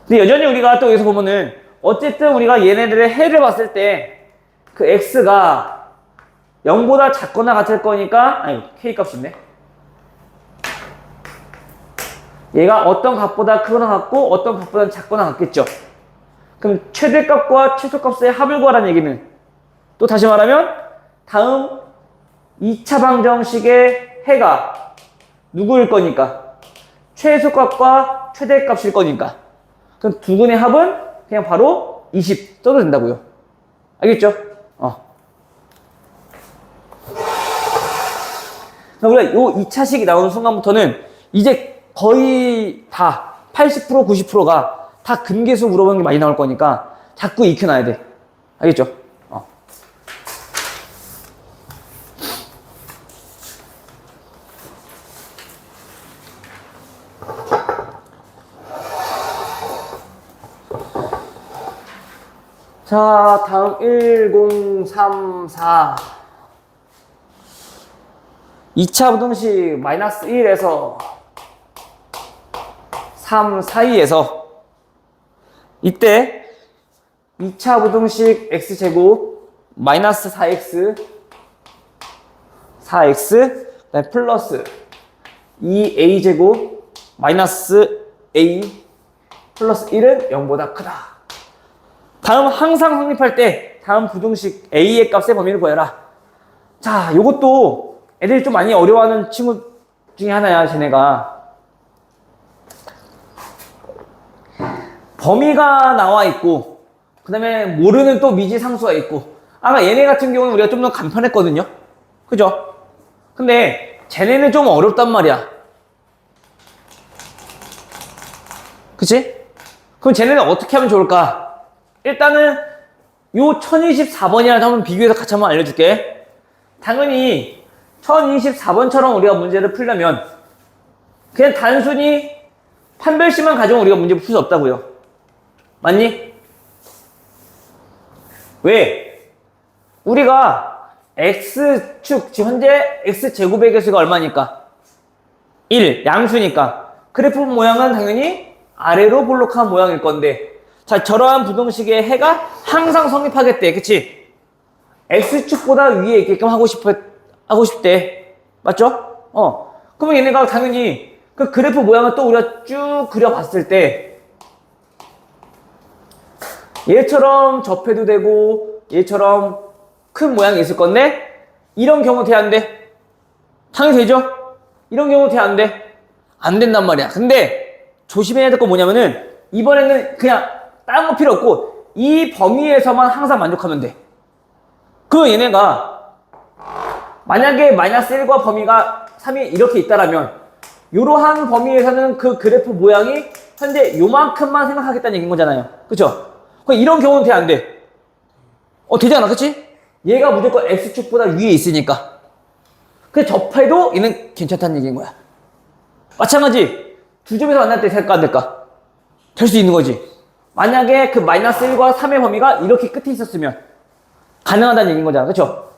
근데 여전히 우리가 또 여기서 보면은 어쨌든 우리가 얘네들의 해를 봤을 때 그 x가 0보다 작거나 같을 거니까 아니 k 값이 있네. 얘가 어떤 값보다 크거나 같고 어떤 값보다 작거나 같겠죠. 그럼 최대값과 최소값의 합을 구하라는 얘기는 또 다시 말하면 다음 2차 방정식의 해가 누구일 거니까 최소값과 최대값일 거니까 그럼 두 근의 합은 그냥 바로 20 써도 된다고요. 알겠죠? 우리가 요 2차식이 나오는 순간부터는 이제 거의 다 80% 90%가 다 근계수 물어보는 게 많이 나올 거니까 자꾸 익혀놔야 돼. 알겠죠? 자, 다음 1034 2차 부등식 마이너스 1에서 3 사이에서 이때 2차 부등식 x제곱 마이너스 4x 4x 그다음에 플러스 2a제곱 마이너스 a 플러스 1은 0보다 크다. 다음 항상 성립할 때 다음 부등식 a의 값의 범위를 구해라. 자, 요것도 애들이 좀 많이 어려워하는 친구 중에 하나야. 쟤네가 범위가 나와 있고 그 다음에 모르는 또 미지상수가 있고 아까 얘네 같은 경우는 우리가 좀 더 간편했거든요. 그죠? 근데 쟤네는 좀 어렵단 말이야. 그치? 그럼 쟤네는 어떻게 하면 좋을까? 일단은 요 1024번이랑 한번 비교해서 같이 한번 알려줄게. 당연히 1024번처럼 우리가 문제를 풀려면 그냥 단순히 판별식만 가지고 우리가 문제를 풀 수 없다고요. 맞니? 왜? 우리가 x축, 지금 현재 x제곱의 개수가 얼마니까? 1, 양수니까 그래프 모양은 당연히 아래로 볼록한 모양일 건데 자, 저러한 부등식의 해가 항상 성립하겠대. 그치? x축보다 위에 있게끔 하고 싶대. 맞죠? 그러면 얘네가 당연히 그 그래프 모양을 또 우리가 쭉 그려봤을 때 얘처럼 접해도 되고 얘처럼 큰 모양이 있을 건데 이런 경우 돼 안 돼? 당연히 되죠? 이런 경우 돼 안 돼? 안 된단 말이야. 근데 조심해야 될 거 뭐냐면은 이번에는 그냥 다른 거 필요 없고 이 범위에서만 항상 만족하면 돼. 그 얘네가 만약에 마이너스 1과 범위가 3이 이렇게 있다라면 이러한 범위에서는 그 그래프 모양이 현재 요만큼만 생각하겠다는 얘기인 거잖아요. 그쵸? 그럼 이런 경우는 돼 안 돼? 되잖아. 그치? 얘가 무조건 x축보다 위에 있으니까. 그 접해도 얘는 괜찮다는 얘기인 거야. 마찬가지 두 점에서 만날 때 될까 안 될까? 될 수 있는 거지. 만약에 그 마이너스 1과 3의 범위가 이렇게 끝에 있었으면 가능하다는 얘기인 거잖아. 그쵸?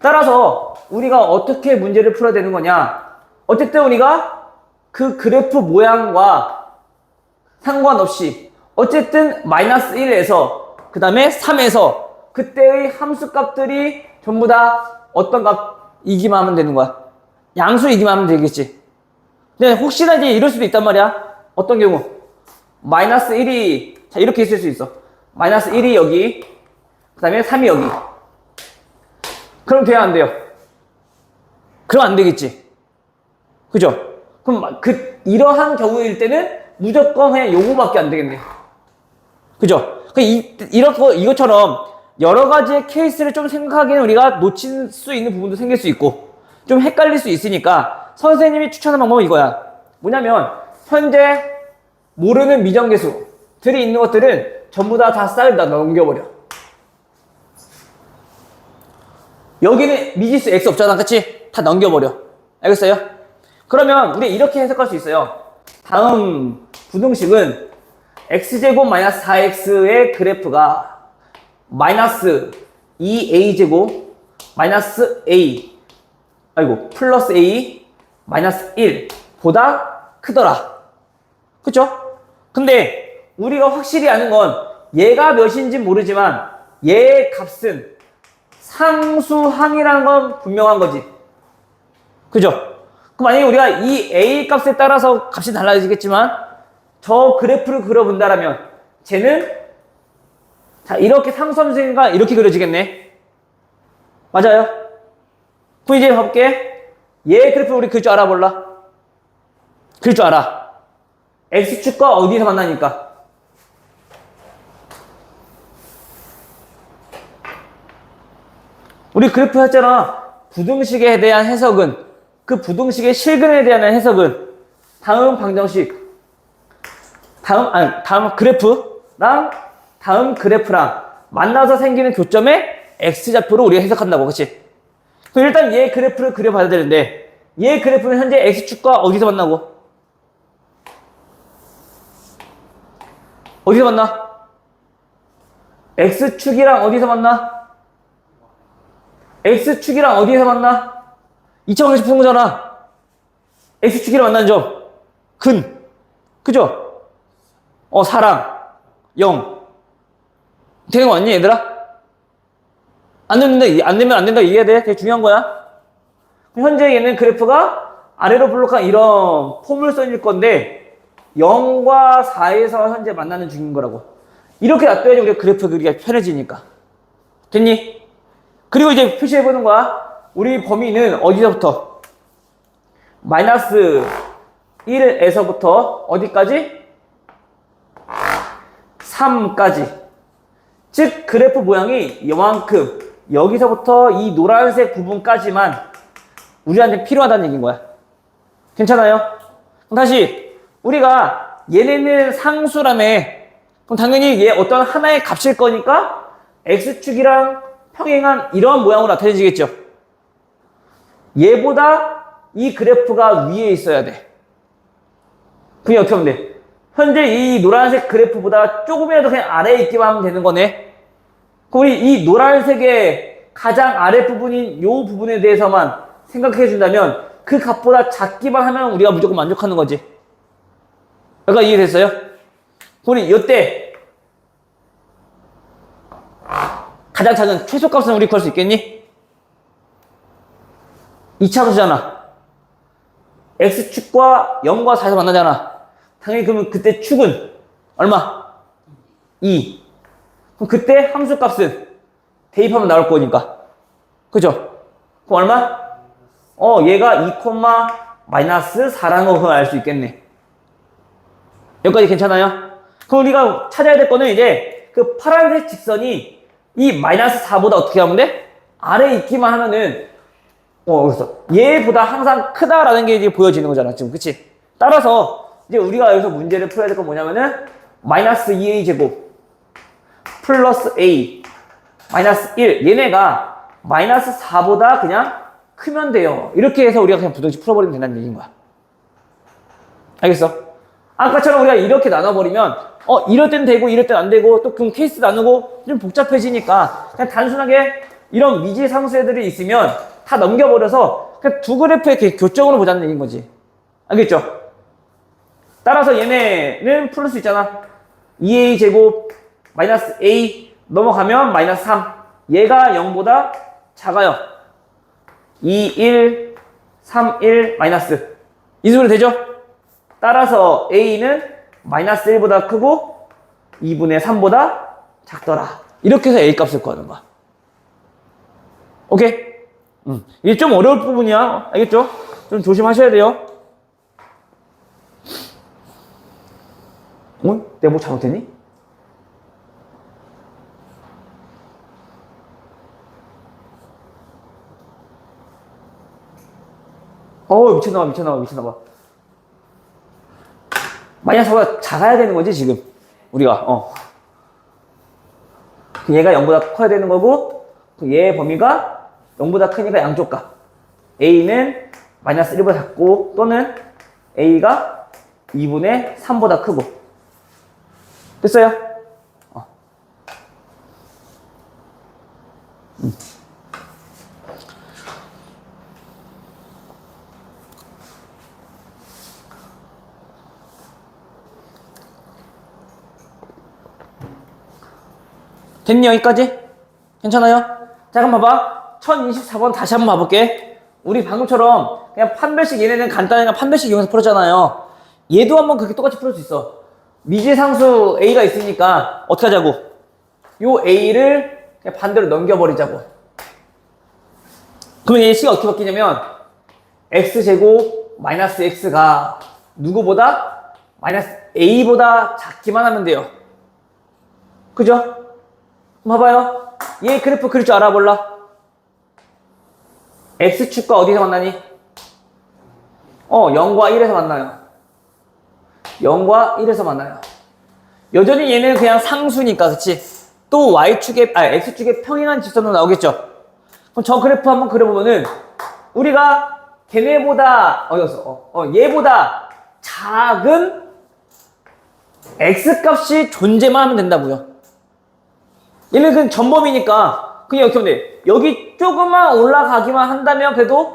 따라서 우리가 어떻게 문제를 풀어야 되는 거냐? 어쨌든 우리가 그 그래프 모양과 상관없이 어쨌든 마이너스 1에서 그 다음에 3에서 그때의 함수값들이 전부 다 어떤 값이기만 하면 되는 거야. 양수이기만 하면 되겠지. 근데 혹시나 이제 이럴 수도 있단 말이야. 어떤 경우? 마이너스 1이 자 이렇게 있을 수 있어. 마이너스 1이 여기 그 다음에 3이 여기. 그럼 돼야 안 돼요? 그럼 안 되겠지. 그죠? 그럼 이러한 경우일 때는 무조건 그냥 요거밖에 안 되겠네. 그죠? 이것처럼 여러 가지의 케이스를 좀 생각하기에는 우리가 놓칠 수 있는 부분도 생길 수 있고 좀 헷갈릴 수 있으니까 선생님이 추천하는 방법은 이거야. 뭐냐면 현재 모르는 미정계수들이 있는 것들은 전부 다 싹을 다 넘겨버려. 여기는 미지수 x 없잖아, 그치? 다 넘겨버려. 알겠어요? 그러면 우리 이렇게 해석할 수 있어요. 다음 부등식은 x제곱 마이너스 4x의 그래프가 마이너스 2a제곱 마이너스 a 플러스 a 마이너스 1 보다 크더라. 그쵸? 근데 우리가 확실히 아는 건 얘가 몇인지 모르지만 얘의 값은 상수항이라는 건 분명한 거지. 그죠? 그럼 만약에 우리가 이 a 값에 따라서 값이 달라지겠지만 저 그래프를 그려본다라면 쟤는 자 이렇게 상수함수니까 이렇게 그려지겠네. 맞아요? 그럼 이제 봐볼게. 얘 그래프 우리 그릴 줄 알아 몰라? 그릴 줄 알아. x축과 어디서 만나니까? 우리 그래프 했잖아. 부등식에 대한 해석은 그 부등식의 실근에 대한 해석은 다음 방정식 다음 그래프랑 다음 그래프랑 만나서 생기는 교점의 x좌표로 우리가 해석한다고. 그치? 그럼 일단 얘 그래프를 그려봐야 되는데 얘 그래프는 현재 x축과 어디서 만나고? 어디서 만나? x축이랑 어디서 만나? x축이랑 어디에서 만나? 2차원에서 푸는 거잖아. x축이랑 만나는 점 근. 그죠? 4랑 0 되는 거 맞니 얘들아? 안 되면 안 된다 이해해야 돼. 되게 중요한 거야. 현재 얘는 그래프가 아래로 블록한 이런 포물선일 건데 0과 4에서 현재 만나는 중인 거라고. 이렇게 놔둬야지 우리가 그래프 그리기가 편해지니까. 됐니? 그리고 이제 표시해보는 거야. 우리 범위는 어디서부터? 마이너스 1에서부터 어디까지? 3까지. 즉 그래프 모양이 이만큼 여기서부터 이 노란색 부분까지만 우리한테 필요하다는 얘기인 거야. 괜찮아요? 그럼 다시 우리가 얘네는 상수라며. 그럼 당연히 얘 어떤 하나의 값일 거니까 x축이랑 평행한 이런 모양으로 나타내지겠죠. 얘보다 이 그래프가 위에 있어야 돼. 그게 어떻게 하면 돼? 현재 이 노란색 그래프보다 조금이라도 그냥 아래에 있기만 하면 되는 거네. 그럼 우리 이 노란색의 가장 아래 부분인 이 부분에 대해서만 생각해 준다면 그 값보다 작기만 하면 우리가 무조건 만족하는 거지. 여기까지 이해됐어요? 우리 이때 가장 작은 최소값은 우리 구할 수 있겠니? 2차수잖아. x축과 0과 4에서 만나잖아. 당연히 그러면 그때 축은 얼마? 2. 그럼 그때 함수값은 대입하면 나올 거니까. 그죠? 그럼 얼마? 얘가 2, 마이너스 4라는 걸 알 수 있겠네. 여기까지 괜찮아요? 그럼 우리가 찾아야 될 거는 이제 그 파란색 직선이 이 마이너스 4보다 어떻게 하면 돼? 아래에 있기만 하면은 그래서 얘보다 항상 크다라는 게 이제 보여지는 거잖아 지금. 그치? 따라서 이제 우리가 여기서 문제를 풀어야 될 건 뭐냐면은 마이너스 2a 제곱 플러스 a 마이너스 1 얘네가 마이너스 4보다 그냥 크면 돼요. 이렇게 해서 우리가 그냥 부등식 풀어버리면 된다는 얘기인 거야. 알겠어? 아까처럼 우리가 이렇게 나눠버리면 이럴 땐 되고 이럴 땐 안 되고 또 그럼 케이스 나누고 좀 복잡해지니까 그냥 단순하게 이런 미지상수애들이 있으면 다 넘겨버려서 그냥 두 그래프의 교점으로 보자는 얘기인 거지. 알겠죠? 따라서 얘네는 풀 수 있잖아. 2a 제곱 마이너스 a 넘어가면 마이너스 3. 얘가 0보다 작아요. 2, 1, 3, 1 마이너스. 이 식으로 되죠? 따라서 a는 마이너스 1보다 크고 2분의 3보다 작더라. 이렇게 해서 a 값을 구하는 거야. 오케이? 이게 좀 어려울 부분이야. 알겠죠? 좀 조심하셔야 돼요. 내가 뭐 잘못했니? 미쳤나봐, 미쳤나봐, 미쳤나봐. 마이너스 4보다 작아야 되는 거지, 지금. 우리가, 얘가 0보다 커야 되는 거고, 얘의 범위가 0보다 크니까 양쪽 값. A는 마이너스 1보다 작고, 또는 A가 2분의 3보다 크고. 됐어요? 됐니, 여기까지? 괜찮아요? 자, 그럼 봐봐. 1024번 다시 한번 봐볼게. 우리 방금처럼 그냥 판별식, 얘네는 간단하니까 판별식 이용해서 풀었잖아요. 얘도 한번 그렇게 똑같이 풀 수 있어. 미지상수 A가 있으니까 어떻게 하자고? 요 A를 그냥 반대로 넘겨버리자고. 그러면 얘 C가 어떻게 바뀌냐면 X제곱 마이너스 X가 누구보다? 마이너스 A보다 작기만 하면 돼요. 그죠? 봐봐요. 얘 그래프 그릴 줄 알아, 몰라? X축과 어디서 만나니? 0과 1에서 만나요. 0과 1에서 만나요. 여전히 얘는 그냥 상수니까, 그치? 또 X축에 평행한 직선으로 나오겠죠? 그럼 저 그래프 한번 그려보면은, 우리가 걔네보다, 얘보다 작은 X값이 존재만 하면 된다고요. 얘는 그냥 전범위니까 그냥 이렇게 하면 돼. 여기 조금만 올라가기만 한다면 그래도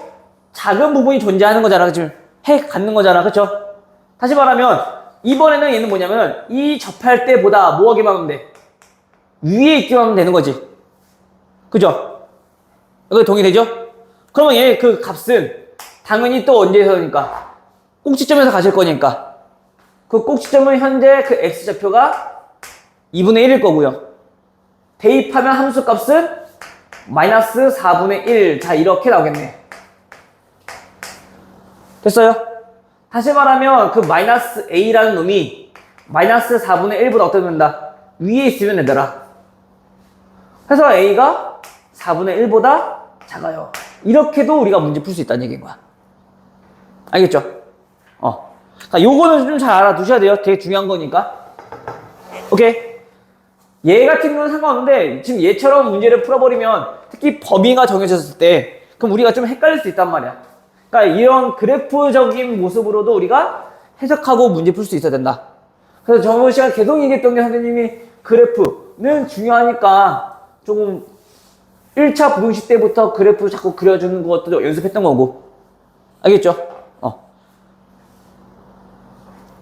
작은 부분이 존재하는 거잖아. 지금 해 갖는 거잖아. 그쵸? 다시 말하면 이번에는 얘는 뭐냐면 이 접할 때보다 뭐 하기만 하면 돼? 위에 있기만 하면 되는 거지. 그죠? 이거 동의되죠? 그러면 얘 그 값은 당연히 또 언제서니까 꼭지점에서 가실 거니까 그 꼭지점은 현재 그 X좌표가 2분의 1일 거고요. 대입하면 함수 값은 마이너스 4분의 1. 자, 이렇게 나오겠네. 됐어요? 다시 말하면 그 마이너스 A라는 놈이 마이너스 4분의 1보다 어떻게 된다? 위에 있으면 되더라. 그래서 A가 4분의 1보다 작아요. 이렇게도 우리가 문제 풀 수 있다는 얘기인 거야. 알겠죠? 자, 요거는 좀 잘 알아두셔야 돼요. 되게 중요한 거니까. 오케이? 얘 같은 경우는 상관없는데 지금 얘처럼 문제를 풀어버리면 특히 범위가 정해졌을 때 그럼 우리가 좀 헷갈릴 수 있단 말이야. 그러니까 이런 그래프적인 모습으로도 우리가 해석하고 문제 풀 수 있어야 된다. 그래서 저번 시간 계속 얘기했던 게 선생님이 그래프는 중요하니까 조금 1차 부등식 때부터 그래프 자꾸 그려주는 것도 연습했던 거고. 알겠죠?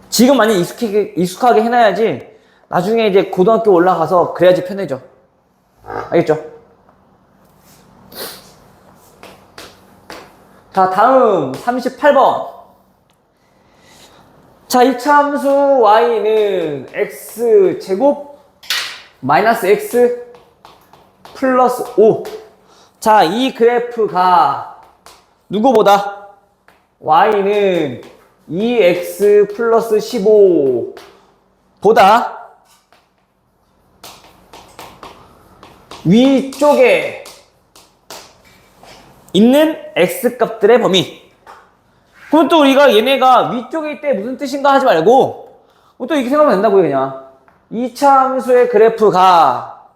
지금 많이 익숙하게 해놔야지 나중에 이제 고등학교 올라가서 그래야지 편해져. 알겠죠? 자, 다음 38번. 자, 이차 함수 y는 x제곱 마이너스 x 플러스 5. 자, 이 그래프가 누구보다? y는 2x 플러스 15 보다 위쪽에 있는 x값들의 범위. 그럼 또 우리가 얘네가 위쪽에 있대 무슨 뜻인가 하지 말고 또 이렇게 생각하면 된다고요. 그냥 2차 함수의 그래프가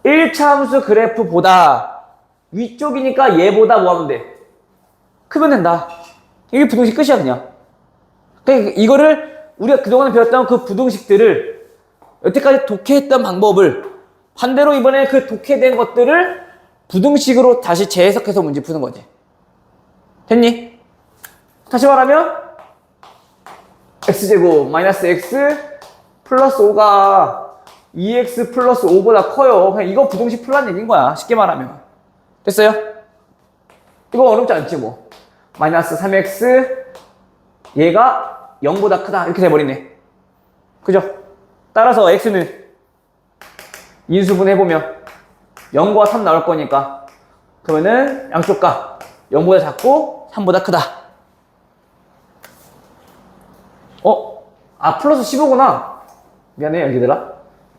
1차 함수 그래프보다 위쪽이니까 얘보다 뭐 하면 돼? 크면 된다. 이게 부등식 끝이야 그냥. 그러니까 이거를 우리가 그동안 배웠던 그 부등식들을 여태까지 독해했던 방법을 반대로 이번에 그 독해된 것들을 부등식으로 다시 재해석해서 문제 푸는 거지. 됐니? 다시 말하면 x제곱 마이너스 x 플러스 5가 2x 플러스 5보다 커요. 그냥 이거 부등식 풀라는 얘기인 거야. 쉽게 말하면. 됐어요? 이거 어렵지 않지 뭐. 마이너스 3x 얘가 0보다 크다 이렇게 돼버리네. 그죠? 따라서 x는 인수분 해보면 0과 3 나올 거니까 그러면은 양쪽 값 0보다 작고 3보다 크다. 플러스 15구나. 미안해 여기들아.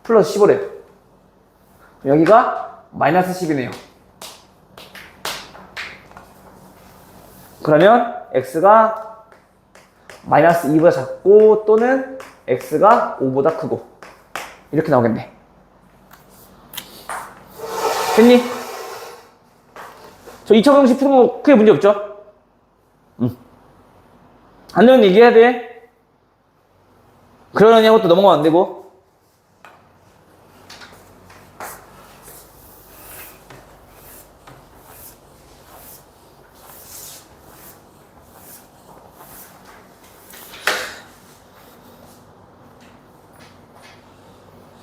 플러스 15래. 여기가 마이너스 10이네요. 그러면 x가 마이너스 2보다 작고 또는 x가 5보다 크고 이렇게 나오겠네. 됐니? 저 2차 방식 푸는 거 크게 문제 없죠? 안 되면 얘기해야 돼. 그러느냐고 또 넘어가면 안 되고.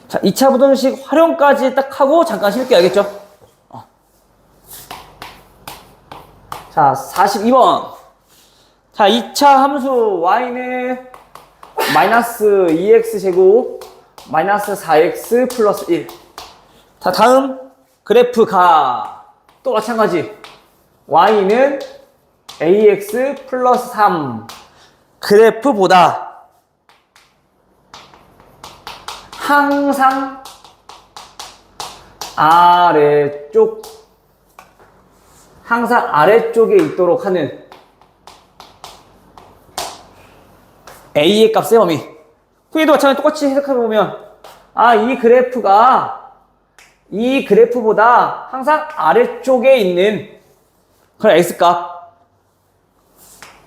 자, 2차 부등식 활용까지 딱 하고 잠깐 쉴게요. 알겠죠? 자, 42번. 자, 2차 함수 y는 마이너스 2x제곱 마이너스 4x 플러스 1. 자, 다음 그래프가 또 마찬가지. y는 ax 플러스 3. 그래프보다 항상 아래쪽에 있도록 하는 a의 값의 범위. 후에도 마찬가지 똑같이 해석해보면 이 그래프보다 항상 아래쪽에 있는 그런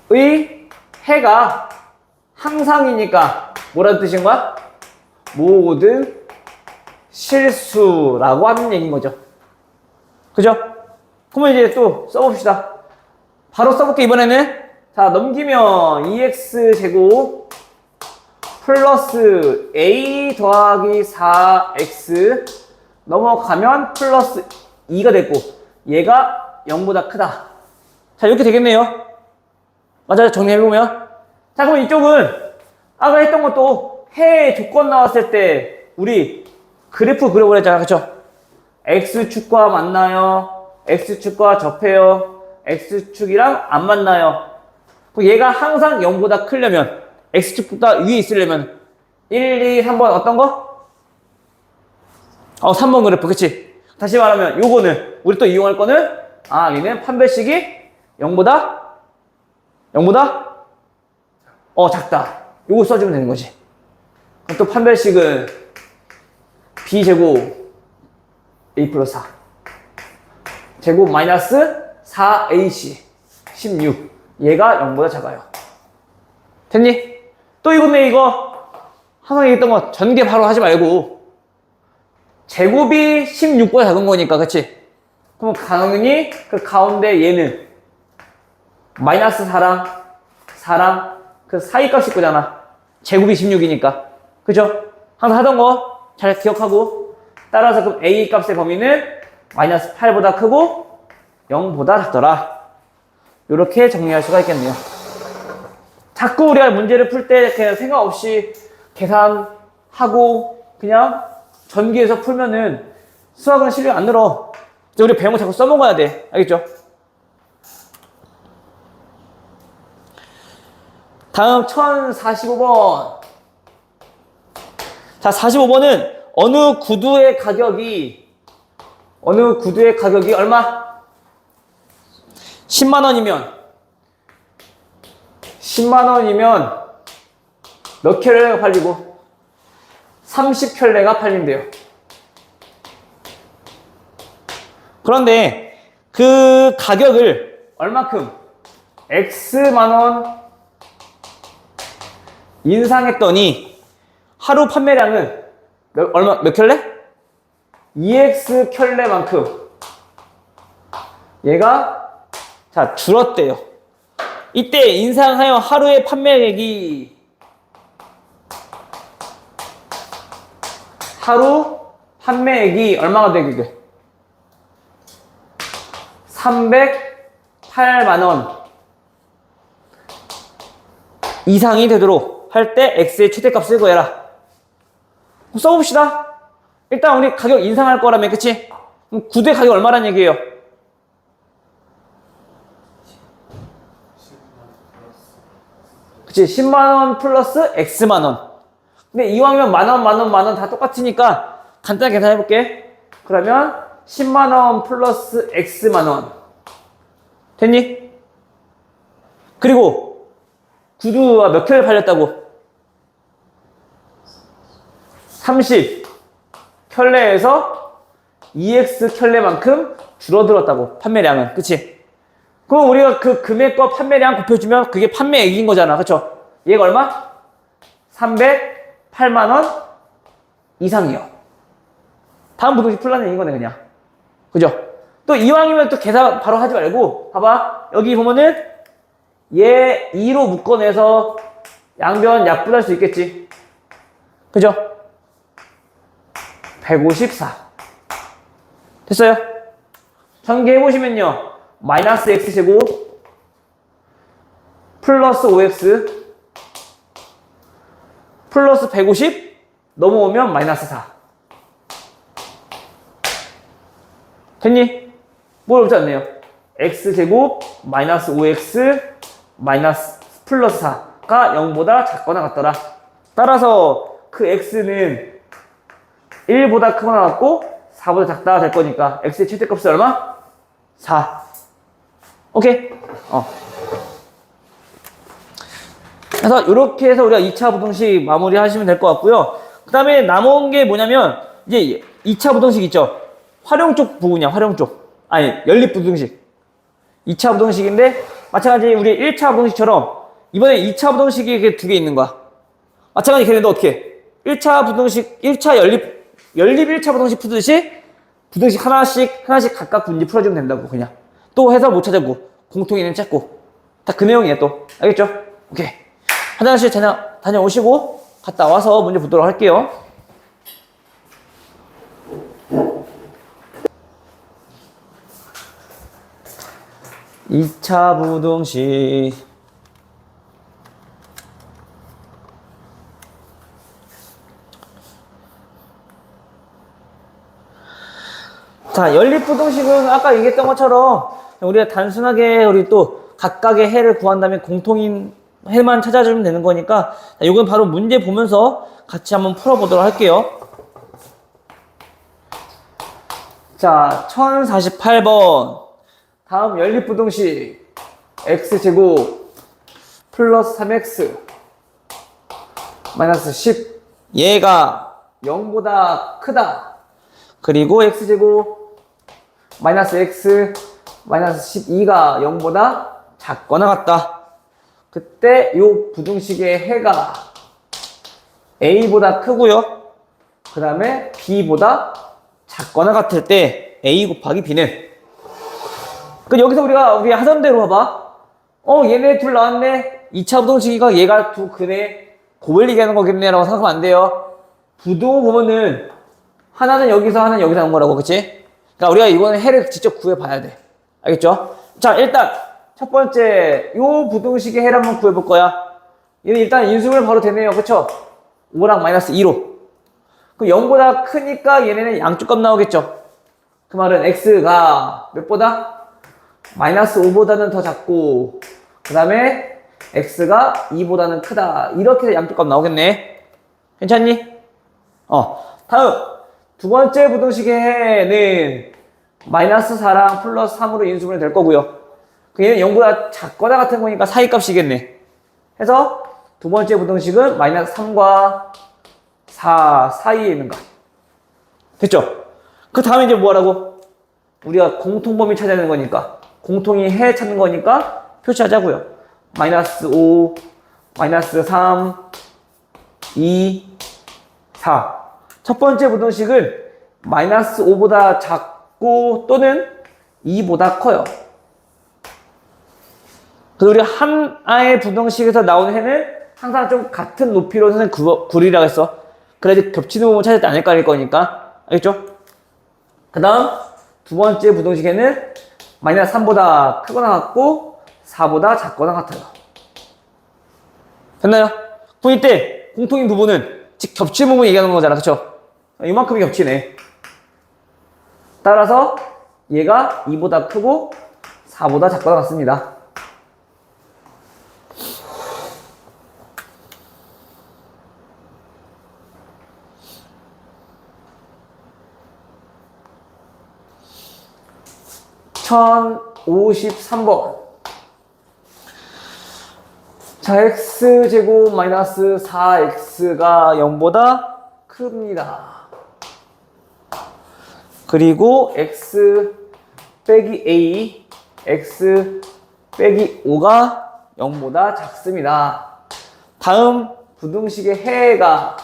x값의 해가 항상이니까 뭐라는 뜻인 거야? 모든 실수라고 하는 얘기인 거죠. 그죠? 그러면 이제 또 써봅시다. 바로 써볼게, 이번에는. 자, 넘기면 2x제곱 플러스 a 더하기 4x 넘어가면 플러스 2가 됐고 얘가 0보다 크다. 자, 이렇게 되겠네요. 맞아요. 정리해보면. 자, 그럼 이쪽은 아까 했던 것도 해 조건 나왔을 때 우리 그래프 그려보랬잖아. 그쵸? x축과 만나요. x축과 접해요. x축이랑 안 만나요. 얘가 항상 0보다 크려면 x축보다 위에 있으려면 1, 2, 3번 어떤 거? 3번 그래프. 그치? 다시 말하면 요거는 우리 또 이용할 거는 얘는 판별식이 0보다 작다. 요거 써주면 되는 거지. 그럼 또 판별식은 b제곱 a 플러스 4 제곱 마이너스 4ac 16 얘가 0보다 작아요. 됐니? 또 이거 항상 얘기했던 거 전개 바로 하지 말고 제곱이 16보다 작은 거니까. 그치? 그럼 당연히 그 가운데 얘는 마이너스 4랑 그 사이 값일 거잖아. 제곱이 16이니까. 그죠? 항상 하던 거 잘 기억하고 따라서 그럼 a 값의 범위는 마이너스 8보다 크고 0보다 작더라. 이렇게 정리할 수가 있겠네요. 자꾸 우리가 문제를 풀 때 그냥 생각 없이 계산하고 그냥 전기해서 풀면은 수학은 실력 안 늘어. 우리 배운 거 자꾸 써먹어야 돼. 알겠죠? 다음 1045번. 자, 45번은 어느 구두의 가격이 얼마? 10만원이면 몇 켤레가 팔리고 30켤레가 팔린대요. 그런데 그 가격을 얼마큼 X만원 인상했더니 하루 판매량은 몇 켤레? 2X 켤레만큼 얘가 줄었대요. 이때 인상하여 하루의 판매액이 얼마가 되게? 308만원 이상이 되도록 할 때 X의 최대값을 구해라. 써봅시다. 일단 우리 가격 인상할 거라며. 그치? 그럼 구두의 가격 얼마란 얘기예요? 그치? 10만원 플러스 X만원. 근데 이왕이면 만원 다 똑같으니까 간단하게 계산해볼게. 그러면 10만원 플러스 X만원. 됐니? 그리고 구두가 몇 켤레 팔렸다고? 30 켤레에서 2x 켤레만큼 줄어들었다고, 판매량은. 그치? 그럼 우리가 그 금액과 판매량 곱해주면 그게 판매액인 거잖아. 그쵸? 얘가 얼마? 308만 원 이상이요. 다음 부동식 풀라는 얘기인 거네, 그냥. 그죠? 또 이왕이면 또 계산 바로 하지 말고, 봐봐. 여기 보면은 얘 2로 묶어내서 양변 약분할 수 있겠지. 그죠? 154. 됐어요? 전개해보시면요. 마이너스 x제곱 플러스 5x 플러스 150 넘어오면 마이너스 4. 됐니? 뭘 없지 않네요. x제곱 마이너스 5x 마이너스 플러스 4가 0보다 작거나 같더라. 따라서 그 x는 1보다 크거나 같고 4보다 작다 될 거니까 x의 최대값이 얼마? 4. 오케이? 그래서 이렇게 해서 우리가 2차 부등식 마무리 하시면 될 것 같고요. 그 다음에 남은 게 뭐냐면 이제 2차 부등식 있죠? 활용 쪽 부분이야, 활용 쪽. 아니, 연립 부등식. 2차 부등식인데 마찬가지 우리 1차 부등식처럼 이번에 2차 부등식이 두 개 있는 거야. 마찬가지 걔네도 어떻게 해? 1차 부등식, 1차 연립 1차 부등식 푸듯이 부등식 하나씩 각각 분지 풀어주면 된다고. 그냥 또 해서 못 찾아고 공통이는 찾고 다 그 내용이에요. 또 알겠죠? 오케이. 화장실 다녀오시고 갔다 와서 문제 보도록 할게요. (2차) 부등식 자, 연립부등식은 아까 얘기했던 것처럼 우리가 단순하게 우리 또 각각의 해를 구한 다음에 공통인 해만 찾아주면 되는 거니까 이건 바로 문제 보면서 같이 한번 풀어보도록 할게요. 자, 1048번 다음 연립부등식 x제곱 플러스 3x 마이너스 10 얘가 0보다 크다. 그리고 x제곱 마이너스 x 마이너스 12가 0보다 작거나 같다. 그때 이 부등식의 해가 a보다 크고요. 그 다음에 b보다 작거나 같을 때 a 곱하기 b는 그 여기서 우리 하던 대로 봐봐. 얘네 둘 나왔네. 2차 부등식이가 얘가 두 근에 곱을 얘기하는 거겠네 라고 생각하면 안 돼요. 부도 보면은 하나는 여기서 하나는 여기서 나온 거라고. 그치? 그러니까 우리가 이거는 해를 직접 구해봐야 돼. 알겠죠? 자, 일단 첫 번째 요 부등식의 해를 한번 구해볼 거야. 얘는 일단 인수분해 바로 되네요. 그쵸? 5랑 마이너스 2로. 그럼 0보다 크니까 얘네는 양쪽 값 나오겠죠? 그 말은 x가 몇보다? 마이너스 5보다는 더 작고 그 다음에 x가 2보다는 크다. 이렇게 해서 양쪽 값 나오겠네. 괜찮니? 다음 두 번째 부등식의 해는 마이너스 4랑 플러스 3으로 인수분해 될 거고요. 얘는 0보다 작거나 같은 거니까 사이값이겠네. 해서 두 번째 부등식은 마이너스 3과 4 사이에 있는 거. 됐죠? 그 다음에 이제 뭐 하라고? 우리가 공통범위 찾아야 되는 거니까 공통이 해 찾는 거니까 표시하자고요. 마이너스 5, 마이너스 3, 2, 4. 첫 번째 부등식은 마이너스 5보다 작고 또는 2보다 커요. 그래서 우리 하나의 부등식에서 나오는 해는 항상 좀 같은 높이로 선생님 구리라고 했어. 그래야지 겹치는 부분 찾을 때 안 헷갈릴 거니까. 알겠죠? 그 다음 두 번째 부등식에는 마이너스 3보다 크거나 같고 4보다 작거나 같아요. 됐나요? 그럼 이때 공통인 부분은 즉 겹치는 부분 얘기하는 거잖아. 그쵸? 이만큼이 겹치네. 따라서 얘가 2보다 크고 4보다 작거나 같습니다. (1053번) 자, x제곱 마이너스 4x가 0보다 큽니다. 그리고 x 빼기 a, x 빼기 5가 0보다 작습니다. 다음 부등식의 해가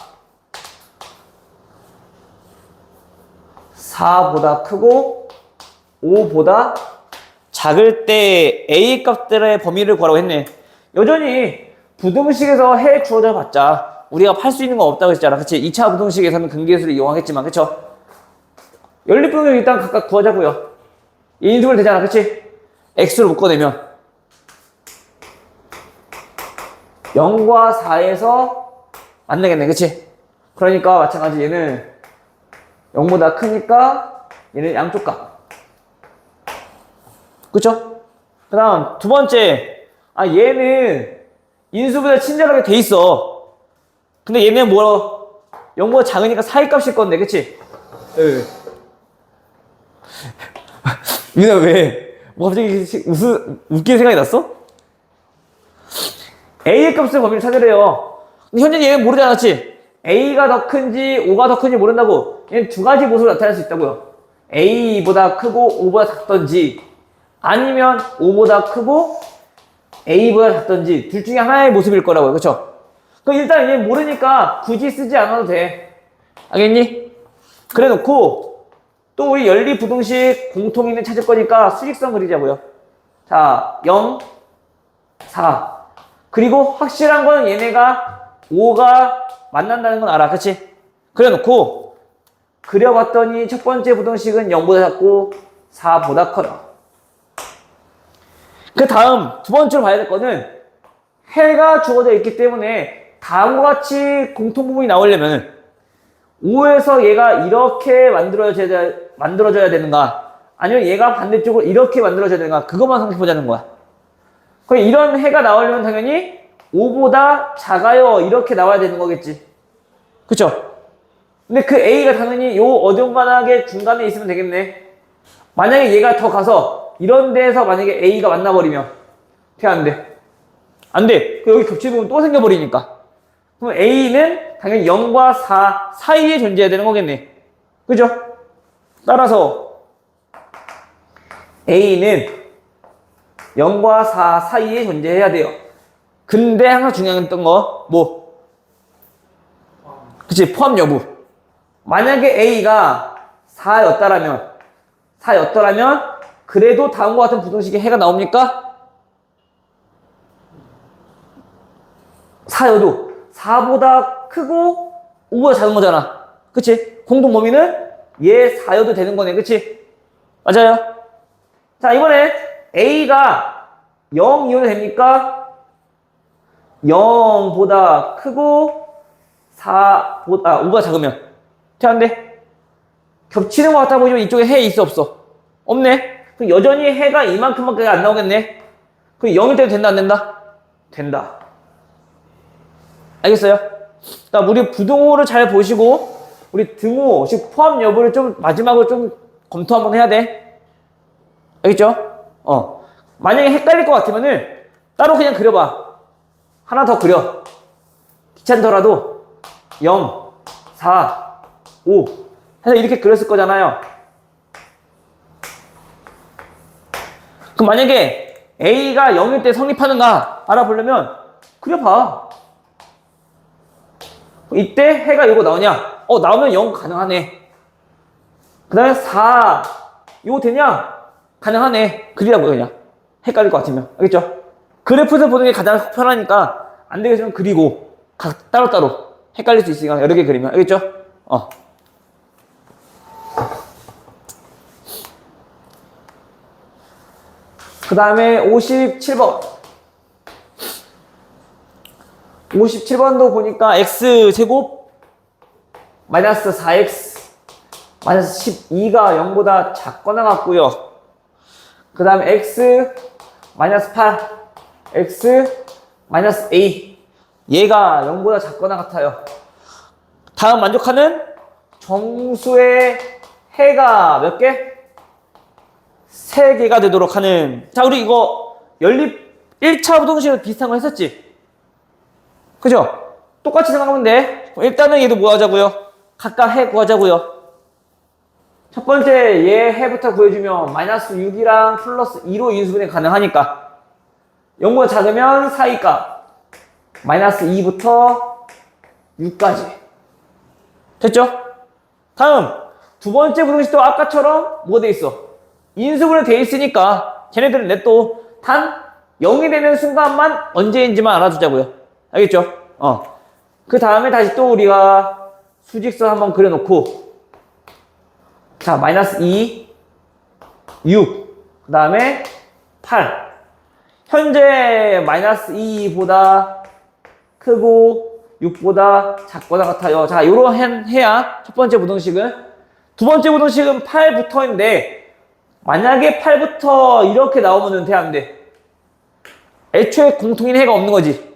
4보다 크고 5보다 작을 때 a 값들의 범위를 구하라고 했네. 여전히 부등식에서 해 주어져 봤자 우리가 팔 수 있는 건 없다고 했잖아. 그치? 2차 부등식에서는 근계수를 이용하겠지만, 그쵸? 연립부등식 일단 각각 구하자고요. 인수분 되잖아. 그치? x로 묶어내면 0과 4에서 만나겠네. 그치? 그러니까 마찬가지 얘는 0보다 크니까 얘는 양쪽 값. 그쵸? 그 다음 두 번째, 얘는 인수분해 친절하게 돼 있어. 근데 얘는 뭐 0보다 작으니까 사이값일 건데, 그치? 민아 왜? 뭐 갑자기 무슨 웃긴 생각이 났어? A의 값을 범위를 찾으래요. 근데 현재 얘는 모르지 않았지? A가 더 큰지 5가 더 큰지 모른다고. 얘는 두 가지 모습으로 나타날 수 있다고요. A보다 크고 5보다 작던지, 아니면 5보다 크고 A보다 작던지, 둘 중에 하나의 모습일 거라고요. 그쵸? 그럼 일단 얘 모르니까 굳이 쓰지 않아도 돼. 알겠니? 그래 놓고 또 우리 연립부등식 공통인을 찾을 거니까 수직선 그리자고요. 자, 0, 4. 그리고 확실한 건 얘네가 5가 만난다는 건 알아. 그치? 그래 놓고 그려봤더니 첫 번째 부등식은 0보다 작고 4보다 커요. 그 다음 두 번째로 봐야 될 거는 해가 주어져 있기 때문에 다음과 같이 공통부분이 나오려면 5에서 얘가 이렇게 만들어져야 되는가, 아니면 얘가 반대쪽으로 이렇게 만들어져야 되는가, 그것만 생각해보자는 거야. 그럼 이런 해가 나오려면 당연히 5보다 작아요 이렇게 나와야 되는 거겠지. 그쵸? 근데 그 A가 당연히 요 어중간하게 중간에 있으면 되겠네. 만약에 얘가 더 가서 이런 데에서 만약에 A가 만나버리면 어떻게 안 돼? 안 돼. 여기 겹치는 부분 또 생겨버리니까. 그럼 A는 당연히 0과 4 사이에 존재해야 되는 거겠네. 그죠? 따라서 A는 0과 4 사이에 존재해야 돼요. 근데 항상 중요했던 거 뭐? 그치, 포함 여부. 만약에 A가 4였다라면 그래도 다음과 같은 부등식에 해가 나옵니까? 4여도 4보다 크고 5보다 작은 거잖아. 그치? 공동 범위는 얘 4여도 되는 거네. 그치? 맞아요. 자, 이번에 A가 0이어도 됩니까? 0보다 크고 5보다 작으면 어떻게 안 돼? 겹치는 것 같아 보이지만 이쪽에 해 있어 없어? 없네. 그럼 여전히 해가 이만큼밖에 안 나오겠네. 그럼 0일 때도 된다 안 된다? 된다. 알겠어요? 그러니까 우리 부등호를 잘 보시고 우리 등호, 즉 포함 여부를 좀 마지막으로 좀 검토 한번 해야 돼. 알겠죠? 만약에 헷갈릴 것 같으면은 따로 그냥 그려봐. 하나 더 그려. 귀찮더라도 0, 4, 5 해서 이렇게 그렸을 거잖아요. 그럼 만약에 A가 0일 때 성립하는가 알아보려면 그려봐. 이때 해가 이거 나오냐? 나오면 0 가능하네. 그 다음에 4 이거 되냐? 가능하네. 그리라고 그냥. 헷갈릴 것 같으면. 알겠죠? 그래프에서 보는 게 가장 편하니까 안 되겠으면 그리고 따로따로 헷갈릴 수 있으니까 여러 개 그리면. 알겠죠? 그 다음에 57번. 57번도 보니까 x제곱 마이너스 4x 마이너스 12가 0보다 작거나 같고요. 그 다음에 x 마이너스 8 x 마이너스 a 얘가 0보다 작거나 같아요. 다음 만족하는 정수의 해가 몇 개? 3개가 되도록 하는. 자, 우리 이거 연립 1차 부등식을 비슷한 거 했었지? 그죠? 똑같이 생각하면 돼. 일단은 얘도 뭐 하자고요? 각각 해 구하자고요. 첫 번째 얘 해부터 구해주면 마이너스 6이랑 플러스 2로 인수분해 가능하니까 0보다 작으면 사이값 마이너스 2부터 6까지 됐죠? 다음 두 번째 부등식도 아까처럼 뭐 돼 있어? 인수분해 돼 있으니까 걔네들은 냅둬. 단 0이 되는 순간만 언제인지만 알아두자고요. 알겠죠? 그 다음에 다시 또 우리가 수직선 한번 그려놓고 자 마이너스 2 6 그 다음에 8 현재 마이너스 2보다 크고 6보다 작거나 같아요. 자 요런 해야 첫 번째 부등식은. 두 번째 부등식은 8부터인데 만약에 8부터 이렇게 나오면 돼, 안 돼? 애초에 공통인 해가 없는 거지.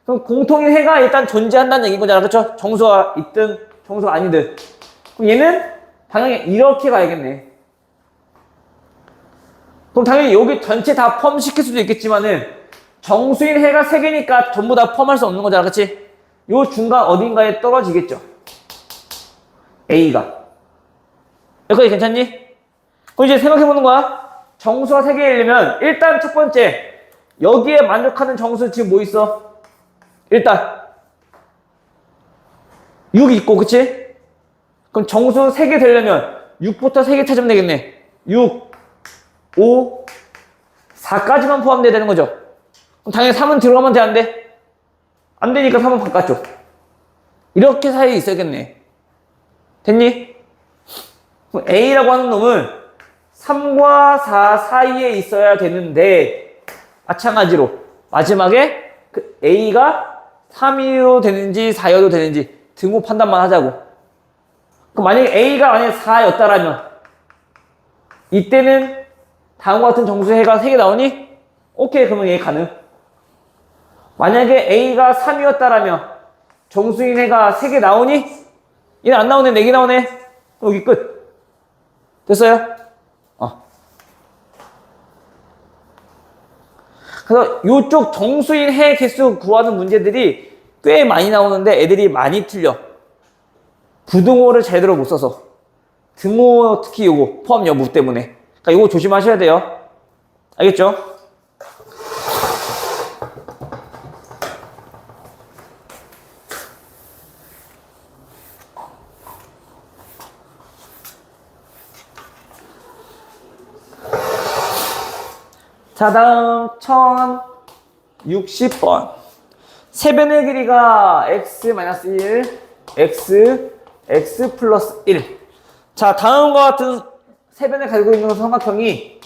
그럼 공통인 해가 일단 존재한다는 얘기인 거잖아. 그쵸? 정수가 있든 정수가 아니든. 그럼 얘는 당연히 이렇게 가야겠네. 그럼 당연히 여기 전체 다 포함시킬 수도 있겠지만은 정수인 해가 3개니까 전부 다 포함할 수 없는 거잖아. 그치? 요 중간 어딘가에 떨어지겠죠. A가. 여기까지 괜찮니? 그럼 이제 생각해보는 거야. 정수가 3개이려면 일단 첫 번째 여기에 만족하는 정수 지금 뭐 있어? 일단 6 있고 그치? 그럼 정수 3개 되려면 6부터 3개 찾으면 되겠네. 6, 5, 4까지만 포함돼야 되는 거죠. 그럼 당연히 3은 들어가면 돼, 안 돼? 안 되니까 3은 바깥쪽. 이렇게 사이에 있어야겠네. 됐니? 그럼 A라고 하는 놈은 3과 4 사이에 있어야 되는데 마찬가지로 마지막에 그 A가 3이어도 되는지 4여도 되는지 등호 판단만 하자고. 그럼 만약에 A가 만약에 4였다라면 이때는 다음과 같은 정수의 해가 3개 나오니? 오케이, 그러면 얘 가능. 만약에 A가 3이었다라면 정수인 해가 3개 나오니? 얘는 안 나오네, 4개 나오네. 여기 끝. 됐어요? 그래서 이쪽 정수인 해 개수 구하는 문제들이 꽤 많이 나오는데 애들이 많이 틀려. 부등호를 제대로 못 써서. 등호 특히 요거 포함 여부 때문에. 그러니까 요거 조심하셔야 돼요. 알겠죠? 자, 다음 1060번. 세변의 길이가 x-1, x 플러스 1. 자, 다음과 같은 세변을 가지고 있는 삼각형이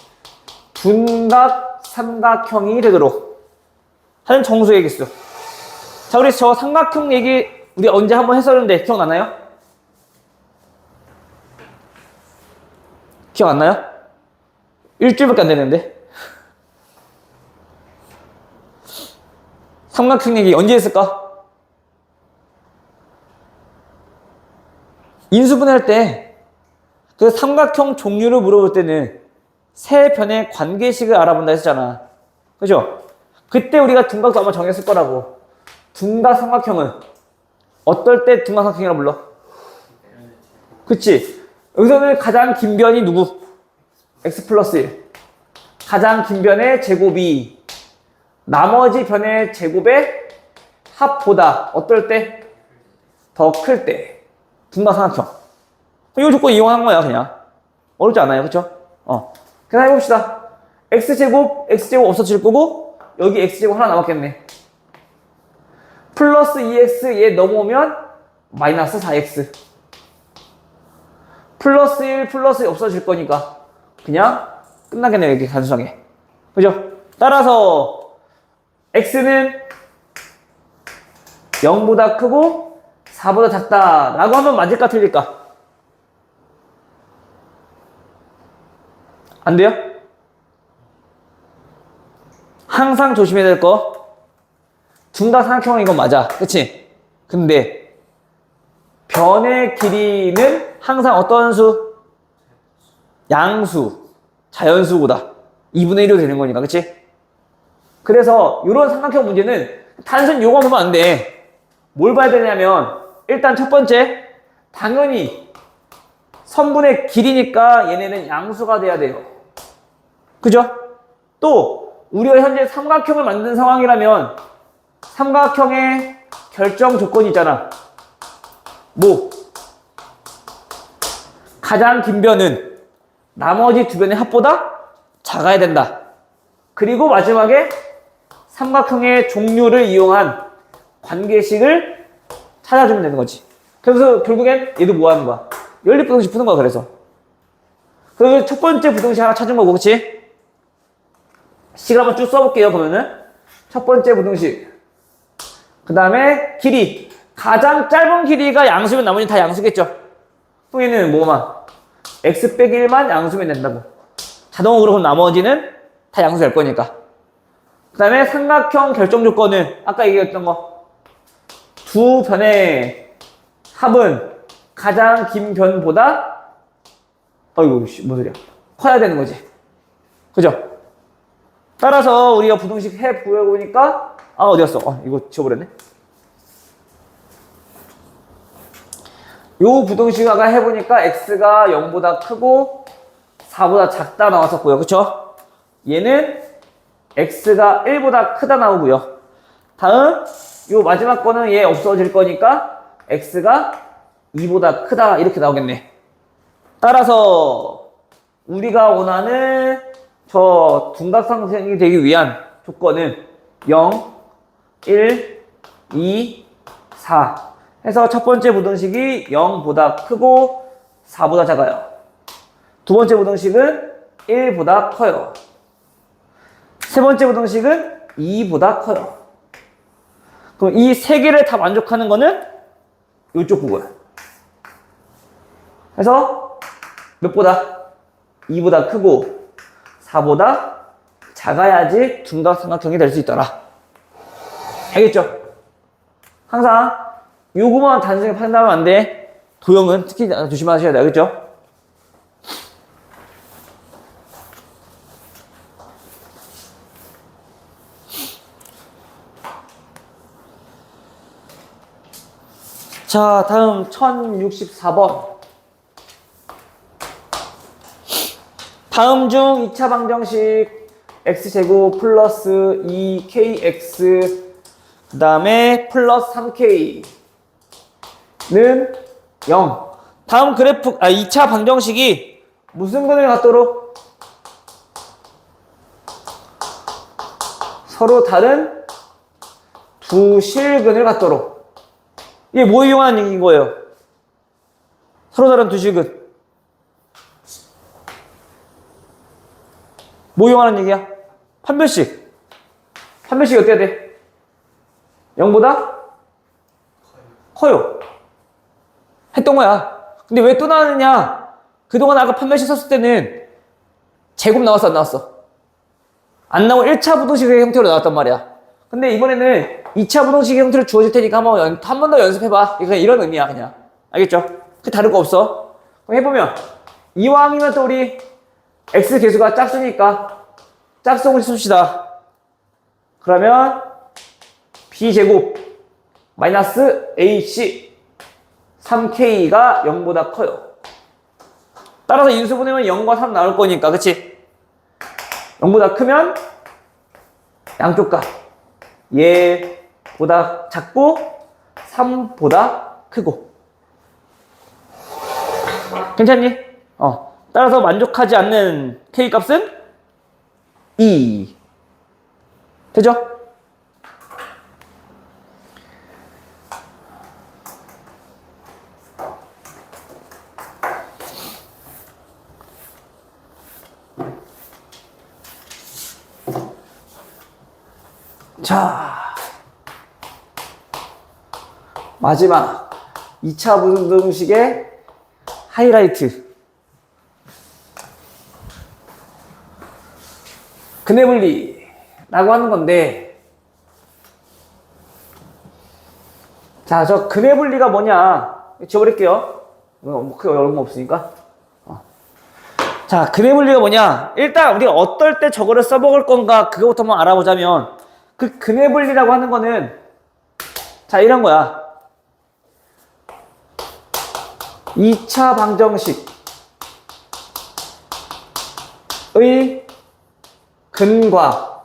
둔각 삼각형이 되도록 하는 정수의 개수. 자, 우리 저 삼각형 얘기 우리 언제 한번 했었는데 기억나나요? 기억 안 나요? 일주일밖에 안 되는데. 삼각형 얘기 언제 했을까? 인수분해할 때 그 삼각형 종류를 물어볼 때는 세 변의 관계식을 알아본다 했잖아. 그죠? 그때 우리가 둔각도 아마 정했을 거라고. 둔각 삼각형은 어떨 때 둔각 삼각형이라고 불러? 그치? 여기서는 가장 긴 변이 누구? x 플러스 1. 가장 긴 변의 제곱이 나머지 변의 제곱의 합보다 어떨 때? 더 클 때. 둔각 삼각형. 이 조건 이용한 거야, 그냥. 어렵지 않아요, 그쵸? 그냥 해봅시다. x제곱 없어질 거고, 여기 x제곱 하나 남았겠네. 플러스 2x 얘 넘어오면 마이너스 4x. 플러스 1, 플러스 1 없어질 거니까 그냥 끝나겠네요, 이렇게 단순하게. 그죠? 따라서 x는 0보다 크고 4보다 작다 라고 하면 맞을까 틀릴까? 안 돼요? 항상 조심해야 될 거. 둔각 삼각형은 이건 맞아. 그치? 근데 변의 길이는 항상 어떤 수? 양수. 자연수보다 2분의 1로 되는 거니까. 그치? 그래서 이런 삼각형 문제는 단순히 요거 보면 안 돼. 뭘 봐야 되냐면 일단 첫 번째 당연히 선분의 길이니까 얘네는 양수가 돼야 돼요. 그죠? 또 우리가 현재 삼각형을 만든 상황이라면 삼각형의 결정 조건이 있잖아. 뭐 가장 긴 변은 나머지 두 변의 합보다 작아야 된다. 그리고 마지막에 삼각형의 종류를 이용한 관계식을 찾아주면 되는 거지. 그래서 결국엔 얘도 뭐 하는 거야? 연립부등식 푸는 거야. 그래서 첫 번째 부등식 하나 찾은 거고, 그치? 식을 한번 쭉 써볼게요. 그러면은 첫 번째 부등식, 그 다음에 길이, 가장 짧은 길이가 양수면 나머지는 다 양수겠죠. 또 얘는 뭐만 x 빼기 1만 양수면 된다고. 자동으로 그럼 나머지는 다 양수될 거니까. 그 다음에 삼각형 결정 조건은 아까 얘기했던 거, 두 변의 합은 가장 긴 변보다 뭔 소리야, 커야 되는 거지. 그죠? 따라서 우리가 부등식 해 보여보니까 어디 갔어? 이거 지워버렸네. 요 부등식 아까 해보니까 x가 0보다 크고 4보다 작다 나왔었고요. 그쵸? 얘는 x가 1보다 크다 나오고요. 다음 요 마지막 거는 얘 없어질 거니까 x가 2보다 크다 이렇게 나오겠네. 따라서 우리가 원하는 저 둔각삼각형이 되기 위한 조건은 0, 1, 2, 4 해서 첫 번째 부등식이 0보다 크고 4보다 작아요. 두 번째 부등식은 1보다 커요. 세 번째 부등식은 2보다 커요. 그럼 이 세 개를 다 만족하는 거는 이쪽 부분. 그래서 몇보다? 2보다 크고 4보다 작아야지 둔각삼각형이 될 수 있더라. 알겠죠? 항상 요거만 단순히 판단하면 안 돼. 도형은 특히 조심하셔야 돼. 알겠죠? 자, 다음 1064번. 다음 중 2차 방정식 x제곱 플러스 2kx 그 다음에 플러스 3k는 0. 다음 그래프, 2차 방정식이 무슨 근을 갖도록? 서로 다른 두 실근을 갖도록. 이게 뭐 이용하는 얘기인 거예요? 서로 다른 두 실근. 뭐 이용하는 얘기야? 판별식. 판별식이 어때야 돼? 0보다? 커요. 했던 거야. 근데 왜 또 나왔느냐? 그동안 아까 판별식 썼을 때는 제곱 나왔어, 안 나왔어? 안 나오고 1차 부등식의 형태로 나왔단 말이야. 근데 이번에는 2차 부등식의 형태로 주어질 테니까 한 번 더 연습해봐. 그러니까 이런 의미야, 그냥. 알겠죠? 그 다른 거 없어. 그럼 해보면 이왕이면 또 우리 x 개수가 짝수니까 짝수공을 씁시다. 그러면 b제곱 마이너스 ac 3k가 0보다 커요. 따라서 인수 보내면 0과 3 나올 거니까, 그치? 0보다 크면 양쪽 값 얘보다 작고 3보다 크고. 괜찮니? 따라서 만족하지 않는 k 값은 2. 되죠? 자, 마지막 2차 부등식의 하이라이트. 근해분리라고 하는 건데, 자, 저 근해분리가 뭐냐 지워버릴게요. 크게 어려운 거 없으니까. 자, 근해분리가 뭐냐? 일단 우리가 어떨 때 저거를 써먹을 건가 그거부터 한번 알아보자면, 그 근해분리라고 하는 거는 자, 이런 거야. 2차 방정식의 근과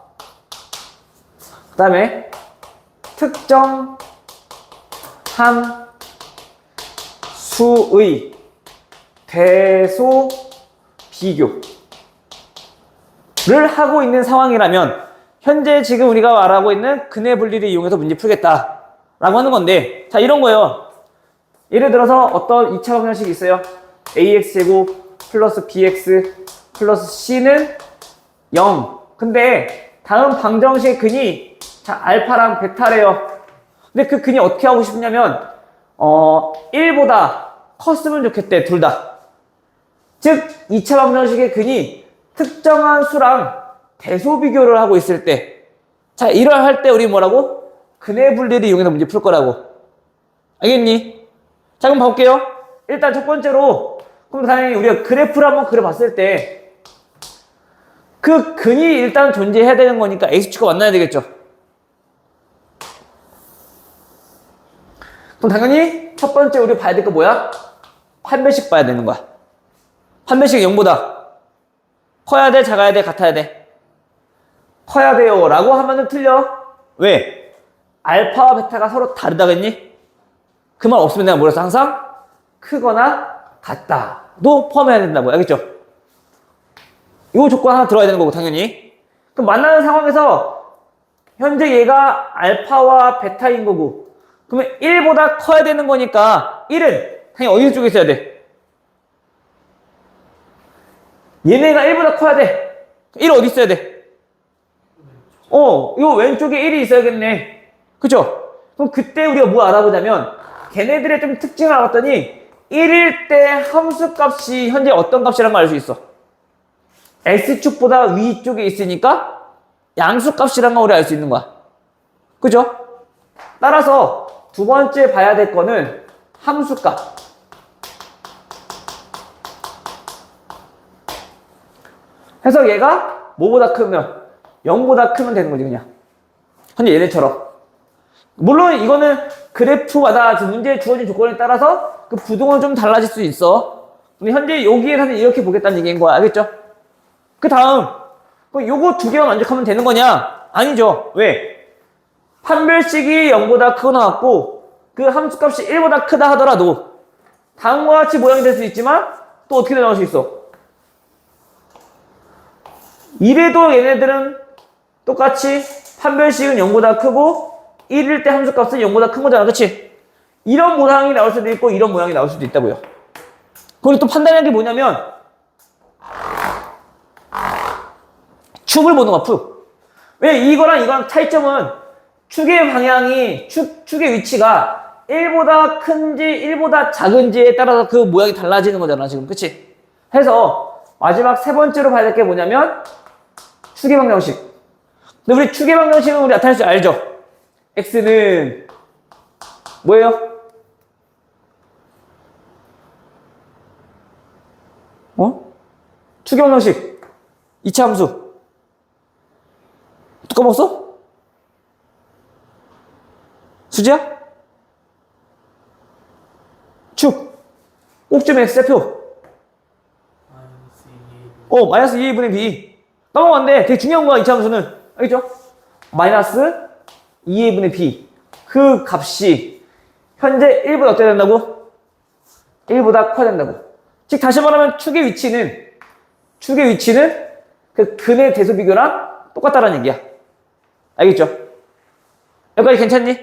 그 다음에 특정 한 수의 대소 비교를 하고 있는 상황이라면 현재 지금 우리가 말하고 있는 근의 분리를 이용해서 문제 풀겠다 라고 하는 건데, 자 이런 거예요. 예를 들어서 어떤 2차 방정식이 있어요. ax제곱 플러스 bx 플러스 c는 0. 근데 다음 방정식의 근이 자 알파랑 베타래요. 근데 그 근이 어떻게 하고 싶냐면 1보다 컸으면 좋겠대, 둘 다. 즉 2차 방정식의 근이 특정한 수랑 대소 비교를 하고 있을 때, 자 이러할 때 우리 뭐라고? 근의 분리를 이용해서 문제 풀 거라고. 알겠니? 자 그럼 볼게요. 일단 첫 번째로, 그럼 당연히 우리가 그래프를 한번 그려봤을 때 그 근이 일단 존재해야 되는 거니까 x축과 만나야 되겠죠. 그럼 당연히 첫 번째 우리 봐야 될 거 뭐야? 판별식 봐야 되는 거야. 판별식이 0보다 커야 돼, 작아야 돼, 같아야 돼? 커야 돼요 라고 하면은 틀려. 왜? 알파와 베타가 서로 다르다겠니? 그 말 없으면 내가 뭐랬어? 항상 크거나 같다도 포함해야 된다고. 알겠죠? 이 조건 하나 들어야 되는 거고 당연히. 그럼 만나는 상황에서 현재 얘가 알파와 베타인 거고, 그러면 1보다 커야 되는 거니까 1은 당연히 어디 쪽에 있어야 돼? 얘네가 1보다 커야 돼. 1 어디 있어야 돼? 이거 왼쪽에 1이 있어야겠네. 그쵸? 그럼 그때 우리가 뭐 알아보자면 걔네들의 좀 특징을 알았더니 1일 때 함수 값이 현재 어떤 값이라는 걸 알 수 있어. X축보다 위쪽에 있으니까 양수 값이라는 걸 우리 알 수 있는 거야. 그죠? 따라서 두 번째 봐야 될 거는 함수 값. 해서 얘가 뭐보다 크면 0보다 크면 되는 거지 그냥. 현재 얘네처럼. 물론 이거는 그래프마다 문제에 주어진 조건에 따라서 그 부등은 좀 달라질 수 있어. 근데 현재 여기에서는 이렇게 보겠다는 얘기인 거야. 알겠죠? 그 다음 요거 두 개만 만족하면 되는 거냐? 아니죠. 왜? 판별식이 0보다 크거나 같고 그 함수값이 1보다 크다 하더라도 다음과 같이 모양이 될 수 있지만 또 어떻게 나올 수 있어? 이래도 얘네들은 똑같이 판별식은 0보다 크고 1일 때 함수값은 0보다 큰 거잖아. 그치? 이런 모양이 나올 수도 있고 이런 모양이 나올 수도 있다고요. 그리고 또 판단하는 게 뭐냐면 축을 보는 거야. 축. 왜? 이거랑 이거랑 차이점은 축의 방향이 축의 위치가 1보다 큰지 1보다 작은지에 따라서 그 모양이 달라지는 거잖아 지금. 그치? 해서 마지막 세 번째로 봐야 될 게 뭐냐면 축의 방정식. 근데 우리 축의 방정식은 우리 나타낼 줄 알죠? x는 뭐예요? 축의 방정식 2차 함수 또 까먹었어? 수지야? 축 꼭지점 x좌표 마이너스 2분의 b. 까먹었는데 되게 중요한 거야 2차 함수는. 알겠죠? 마이너스 2분의 b. 그 값이 현재 1보다 어때야 된다고? 1보다 커야 된다고. 즉 다시 말하면 축의 위치는 그 근의 대소 비교랑 똑같다라는 얘기야. 알겠죠? 여기까지 괜찮니?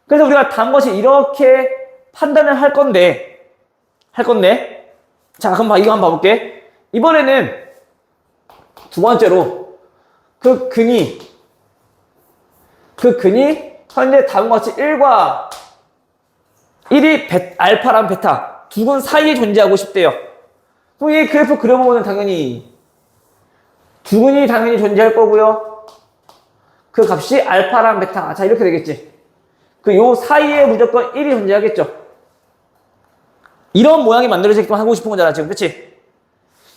그래서 우리가 다음 것이 이렇게 판단을 할 건데 자 그럼 이거 한번 봐볼게. 이번에는 두 번째로 그 근이 현재 다음과 같이 1과 1이 알파랑 베타 두 근 사이에 존재하고 싶대요. 그럼 이 그래프 그려보면 당연히 두 근이 당연히 존재할 거고요. 그 값이 알파랑 베타. 자 이렇게 되겠지. 그 요 사이에 무조건 1이 존재하겠죠. 이런 모양이 만들어지게끔 하고 싶은 거잖아 지금. 그치?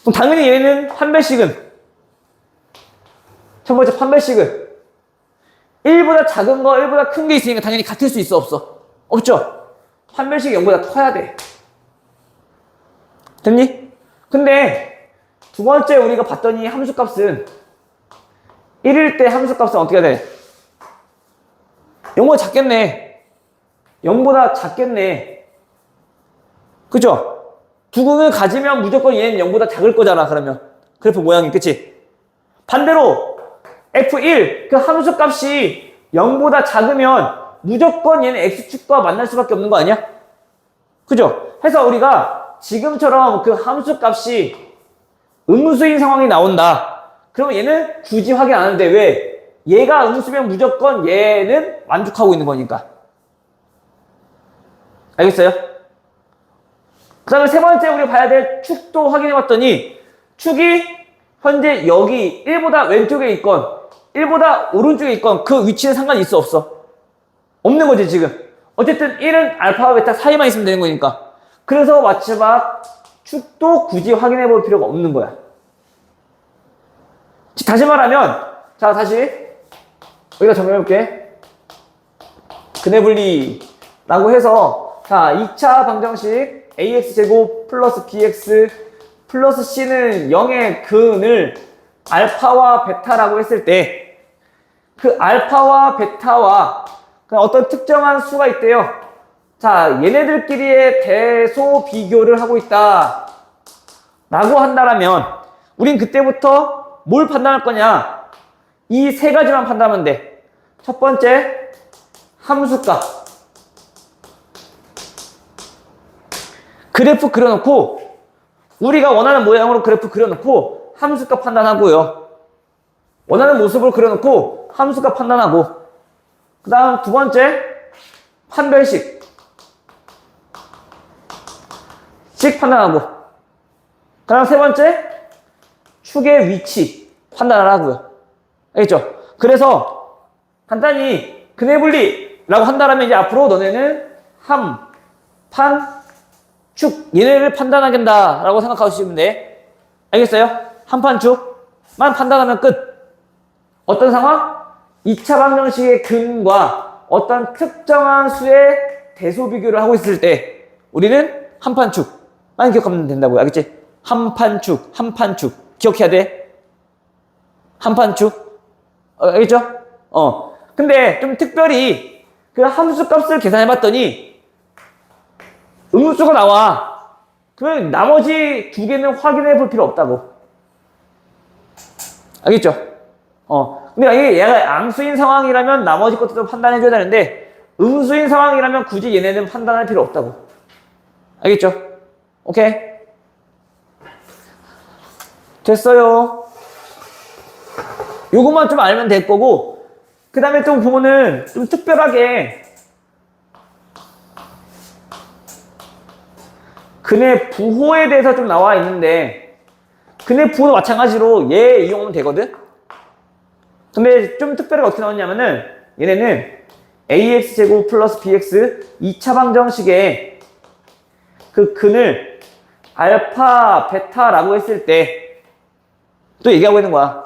그럼 당연히 얘는 판별식은 첫 번째 판별식은 1보다 작은 거 1보다 큰 게 있으니까 당연히 같을 수 있어 없어? 없죠? 판별식이 0보다 커야 돼. 됐니? 근데 두 번째 우리가 봤더니 함수값은 1일 때 함수값은 어떻게 해야 돼? 0보다 작겠네. 0보다 작겠네. 그죠? 두 근을 가지면 무조건 얘는 0보다 작을 거잖아, 그러면. 그래프 모양이, 그치? 반대로 F1, 그 함수값이 0보다 작으면 무조건 얘는 X축과 만날 수밖에 없는 거 아니야? 그죠? 해서 우리가 지금처럼 그 함수값이 음수인 상황이 나온다. 그러면 얘는 굳이 확인 안 하는데 왜? 얘가 음수면 무조건 얘는 만족하고 있는 거니까. 알겠어요? 그 다음에 세 번째 우리가 봐야 될 축도 확인해 봤더니 축이 현재 여기 1보다 왼쪽에 있건 1보다 오른쪽에 있건 그 위치는 상관이 있어 없어? 없는 거지 지금. 어쨌든 1은 알파와 베타 사이만 있으면 되는 거니까. 그래서 마지막 축도 굳이 확인해 볼 필요가 없는 거야. 다시 말하면 자 다시 여기다 정리해볼게. 근해 분리라고 해서 자 2차 방정식 ax제곱 플러스 bx 플러스 c는 0의 근을 알파와 베타라고 했을 때 그 알파와 베타와 어떤 특정한 수가 있대요. 자 얘네들끼리의 대소 비교를 하고 있다 라고 한다면 우린 그때부터 뭘 판단할 거냐? 이 세 가지만 판단하면 돼. 첫 번째 함수값. 그래프 그려놓고 우리가 원하는 모양으로 그래프 그려놓고 함수값 판단하고요. 원하는 모습으로 그려놓고 함수값 판단하고 그 다음 두 번째 판별식 판단하고 그 다음 세 번째 축의 위치 판단을 하고요. 알겠죠? 그래서 간단히 근해분리라고 한다면 이제 앞으로 너네는 함, 판, 축 얘네를 판단하겠다 라고 생각하시면 돼. 알겠어요? 함판, 축만 판단하면 끝. 어떤 상황? 2차 방정식의 근과 어떤 특정한 수의 대소 비교를 하고 있을 때 우리는 함판, 축만 기억하면 된다고요. 알겠지? 함판, 축, 함판, 축 기억해야 돼. 함판, 축 알겠죠? 근데 좀 특별히 그 함수 값을 계산해 봤더니 음수가 나와. 그러면 나머지 두 개는 확인해 볼 필요 없다고. 알겠죠? 근데 만약에 얘가 양수인 상황이라면 나머지 것들도 판단해 줘야 되는데 음수인 상황이라면 굳이 얘네는 판단할 필요 없다고. 알겠죠? 오케이? 됐어요. 요것만 좀 알면 될 거고 그 다음에 또 보면은 좀 특별하게 근해 부호에 대해서 좀 나와 있는데 근해 부호도 마찬가지로 얘 이용하면 되거든? 근데 좀 특별하게 어떻게 나왔냐면은 얘네는 ax제곱 플러스 bx 2차 방정식에 그 근을 알파, 베타라고 했을 때 또 얘기하고 있는 거야.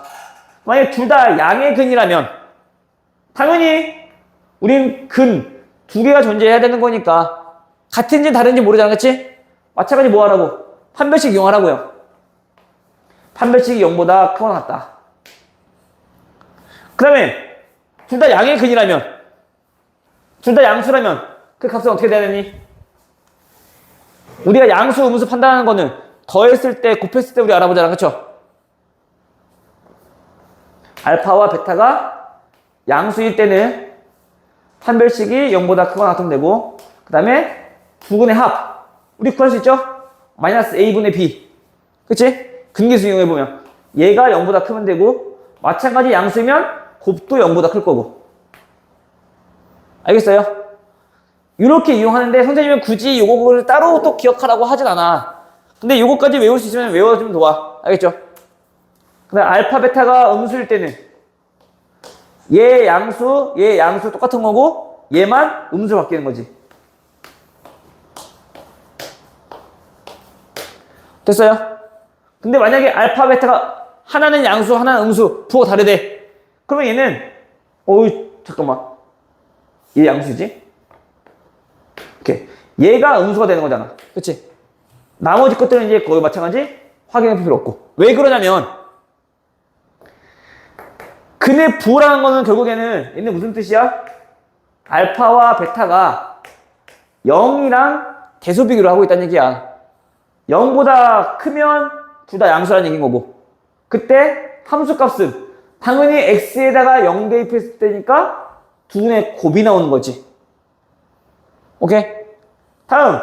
만약에 둘 다 양의 근이라면 당연히 우린 근 두 개가 존재해야 되는 거니까 같은지 다른지 모르잖아. 그치? 마찬가지 뭐 하라고? 판별식 이용하라고요. 판별식이 0보다 크거나 같다. 그 다음에 둘 다 양의 근이라면 둘 다 양수라면 그 값은 어떻게 돼야 되니? 우리가 양수, 음수 판단하는 거는 더했을 때, 곱했을 때 우리 알아보잖아. 그쵸? 알파와 베타가 양수일 때는 판별식이 0보다 크거나 같으면 되고 그 다음에 두 근의 합 우리 구할 수 있죠? 마이너스 a분의 b 그치? 근계수 이용해보면 얘가 0보다 크면 되고 마찬가지 양수면 곱도 0보다 클 거고 알겠어요? 이렇게 이용하는데 선생님은 굳이 요거를 따로 또 기억하라고 하진 않아. 근데 요거까지 외울 수 있으면 외워주면 좋아. 알겠죠? 그 다음 알파 베타가 음수일 때는 얘 양수 똑같은 거고 얘만 음수로 바뀌는 거지. 됐어요? 근데 만약에 알파 베타가 하나는 양수 하나는 음수 부호 다르대. 그러면 얘는 잠깐만 얘 양수지? 이렇게 얘가 음수가 되는 거잖아. 그치? 나머지 것들은 이제 거의 마찬가지 확인할 필요 없고. 왜 그러냐면 근의 부호라는 거는 결국에는 얘는 무슨 뜻이야? 알파와 베타가 0이랑 대소 비교를 하고 있다는 얘기야. 0보다 크면 둘 다 양수라는 얘기인 거고, 그때 함수값은 당연히 x에다가 0 대입했을 때니까 두분의 곱이 나오는 거지. 오케이? 다음,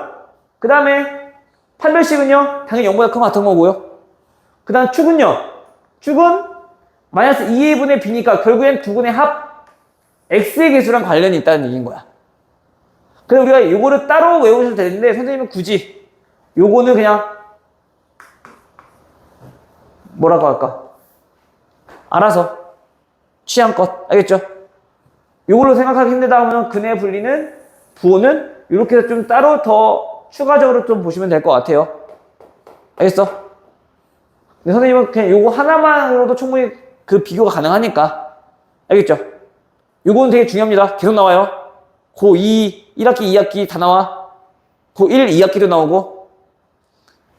그 다음에 판별식은요 당연히 0보다 크면 같은 거고요. 그 다음 축은요, 축은 마이너스 2의 분의 b니까 결국엔 두 분의 합 x의 개수랑 관련이 있다는 얘기인 거야. 그래서 우리가 요거를 따로 외우셔도 되는데 선생님은 굳이 요거는 그냥 뭐라고 할까? 알아서 취향껏, 알겠죠? 요걸로 생각하기 힘들다 하면 근의 분리는 부호는 이렇게 해서 좀 따로 더 추가적으로 좀 보시면 될 것 같아요. 알겠어? 근데 선생님은 그냥 요거 하나만으로도 충분히 그 비교가 가능하니까. 알겠죠? 요거는 되게 중요합니다. 계속 나와요. 고2, 1학기, 2학기 다 나와. 고1, 2학기도 나오고.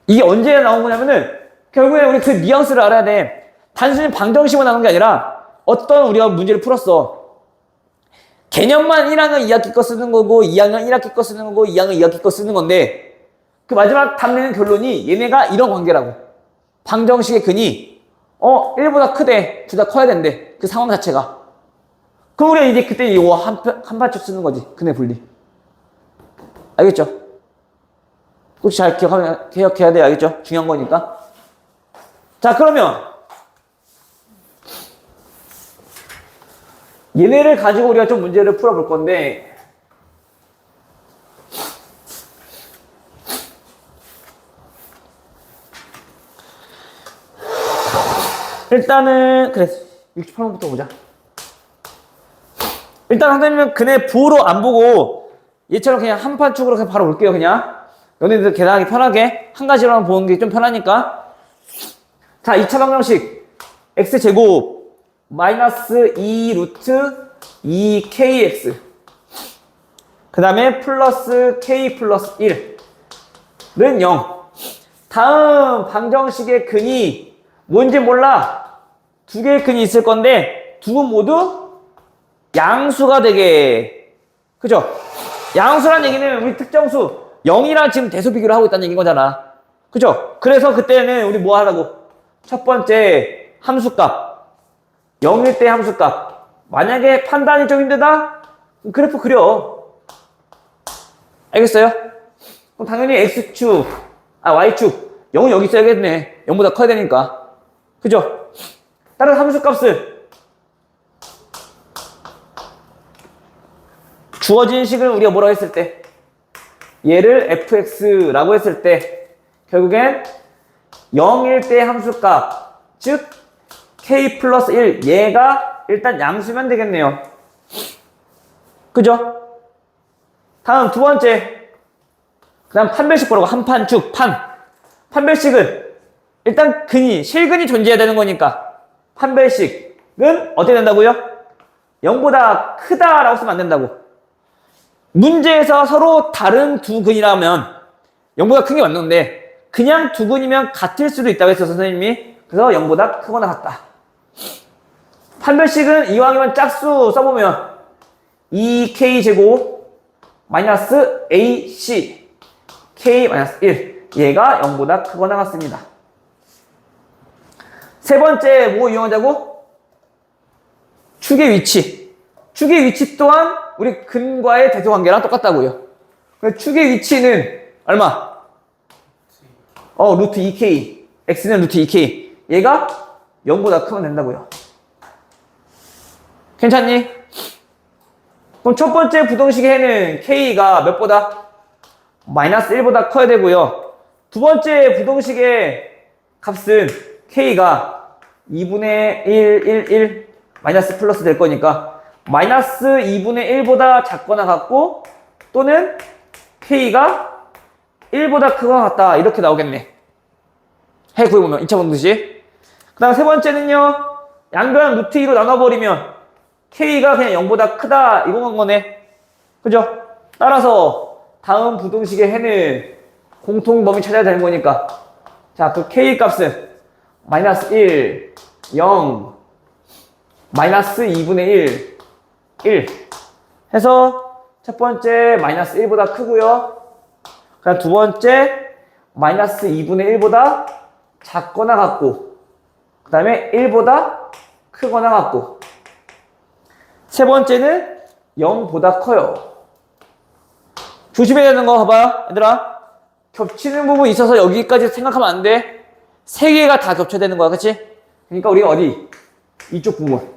이게 언제 나온 거냐면은 결국에 우리 그 뉘앙스를 알아야 돼. 단순히 방정식만 나오는 게 아니라 어떤 우리가 문제를 풀었어. 개념만 1학년 2학기 거 쓰는 거고 2학년 1학기 거 쓰는 거고 2학년 2학기 거 쓰는 건데 그 마지막 답 내는 결론이 얘네가 이런 관계라고. 방정식의 근이 1보다 크대. 둘 다 커야 된대. 그 상황 자체가. 그럼 우리가 이제 그때 이거 한 발짝 쓰는 거지. 근의 분리. 알겠죠? 꼭 잘 기억해야 돼요. 알겠죠? 중요한 거니까. 자, 그러면 얘네를 가지고 우리가 좀 문제를 풀어볼 건데 일단은 그래 68번부터 보자. 일단 선생님은 근의 부호로 안 보고 얘처럼 그냥 한 판 축으로 그냥 바로 볼게요. 그냥 너네들 계산하기 편하게 한 가지로만 보는 게 좀 편하니까. 자, 2차 방정식 x제곱 마이너스 2 루트 2kx 그 다음에 플러스 k 플러스 1는 0. 다음 방정식의 근이 뭔지 몰라. 두 개의 근이 있을 건데 두 분 모두 양수가 되게. 그죠? 양수란 얘기는 우리 특정수 0이랑 지금 대소 비교를 하고 있다는 얘기인 거잖아. 그죠? 그래서 그때는 우리 뭐 하라고? 첫 번째 함수값 0일 때 함수값. 만약에 판단이 좀 힘들다? 그래프 그려. 알겠어요? 그럼 당연히 x축, y축 0은 여기 있어야겠네. 0보다 커야 되니까. 그죠? 다른 함수값을 주어진 식을 우리가 뭐라고 했을 때 얘를 fx라고 했을 때 결국엔 0일 때 함수값 즉 k 플러스 1 얘가 일단 양수면 되겠네요. 그죠? 다음 두 번째 그 다음 판별식 보라고. 한판축 판별식은 일단 근이 실근이 존재해야 되는 거니까 판별식은 어떻게 된다고요? 0보다 크다라고 쓰면 안 된다고. 문제에서 서로 다른 두 근이라면 0보다 큰 게 맞는데 그냥 두 근이면 같을 수도 있다고 했어 선생님이. 그래서 0보다 크거나 같다. 판별식은 이왕이면 짝수 써보면 2k제곱 마이너스 ac k 마이너스 1 얘가 0보다 크거나 같습니다. 세 번째 뭐 이용하자고? 축의 위치. 축의 위치 또한 우리 근과의 대소관계랑 똑같다고요. 축의 위치는 얼마? 루트 2k. x는 루트 2k. 얘가 0보다 크면 된다고요. 괜찮니? 그럼 첫 번째 부등식의 해는 k가 몇보다? 마이너스 1보다 커야 되고요. 두 번째 부등식의 값은 k가 2분의 1 마이너스 플러스 될 거니까 마이너스 2분의 1보다 작거나 같고 또는 k가 1보다 크거나 같다 이렇게 나오겠네. 해 구해보면 2차 방정식. 그 다음 세 번째는요. 양변 루트 2로 나눠버리면 k가 그냥 0보다 크다 이건 거네. 그죠? 따라서 다음 부등식의 해는 공통 범위 찾아야 되는 거니까. 자, 그 K 값은 마이너스 1, 0, 마이너스 2분의 1, 1 해서 첫 번째 마이너스 1보다 크고요. 그다음 두 번째 마이너스 2분의 1보다 작거나 같고, 그 다음에 1보다 크거나 같고, 세 번째는 0보다 커요. 조심해야 되는 거 봐봐요. 얘들아, 겹치는 부분이 있어서 여기까지 생각하면 안 돼. 세 개가 다 겹쳐야 되는 거야. 그치? 그러니까 우리가 어디? 이쪽 부분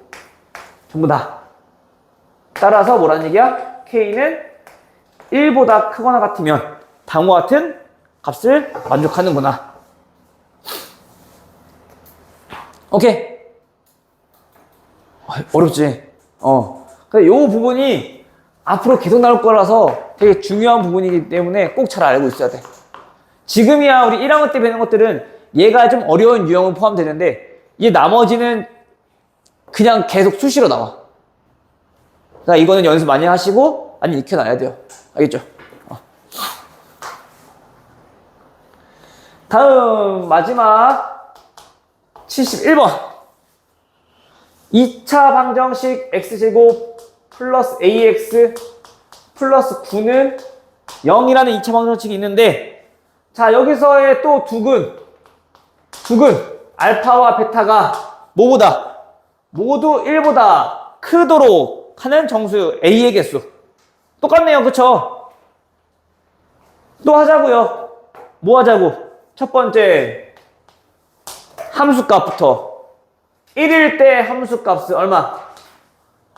전부 다. 따라서 뭐라는 얘기야? K는 1보다 크거나 같으면 다음과 같은 값을 만족하는구나. 오케이. 어렵지? 근데 요 부분이 앞으로 계속 나올 거라서 되게 중요한 부분이기 때문에 꼭 잘 알고 있어야 돼. 지금이야 우리 1학년 때 배우는 것들은 얘가 좀 어려운 유형은 포함되는데 얘 나머지는 그냥 계속 수시로 나와. 그러니까 이거는 연습 많이 하시고 많이 익혀놔야 돼요. 알겠죠? 다음 마지막 71번 2차 방정식 x제곱 플러스 ax 플러스 9는 0이라는 2차 방정식이 있는데, 자 여기서의 또 두근 알파와 베타가 뭐보다 모두 1보다 크도록 하는 정수 a의 개수 똑같네요. 그쵸? 또 하자고요. 뭐 하자고? 첫 번째 함수값부터 1일 때 함수값은 얼마?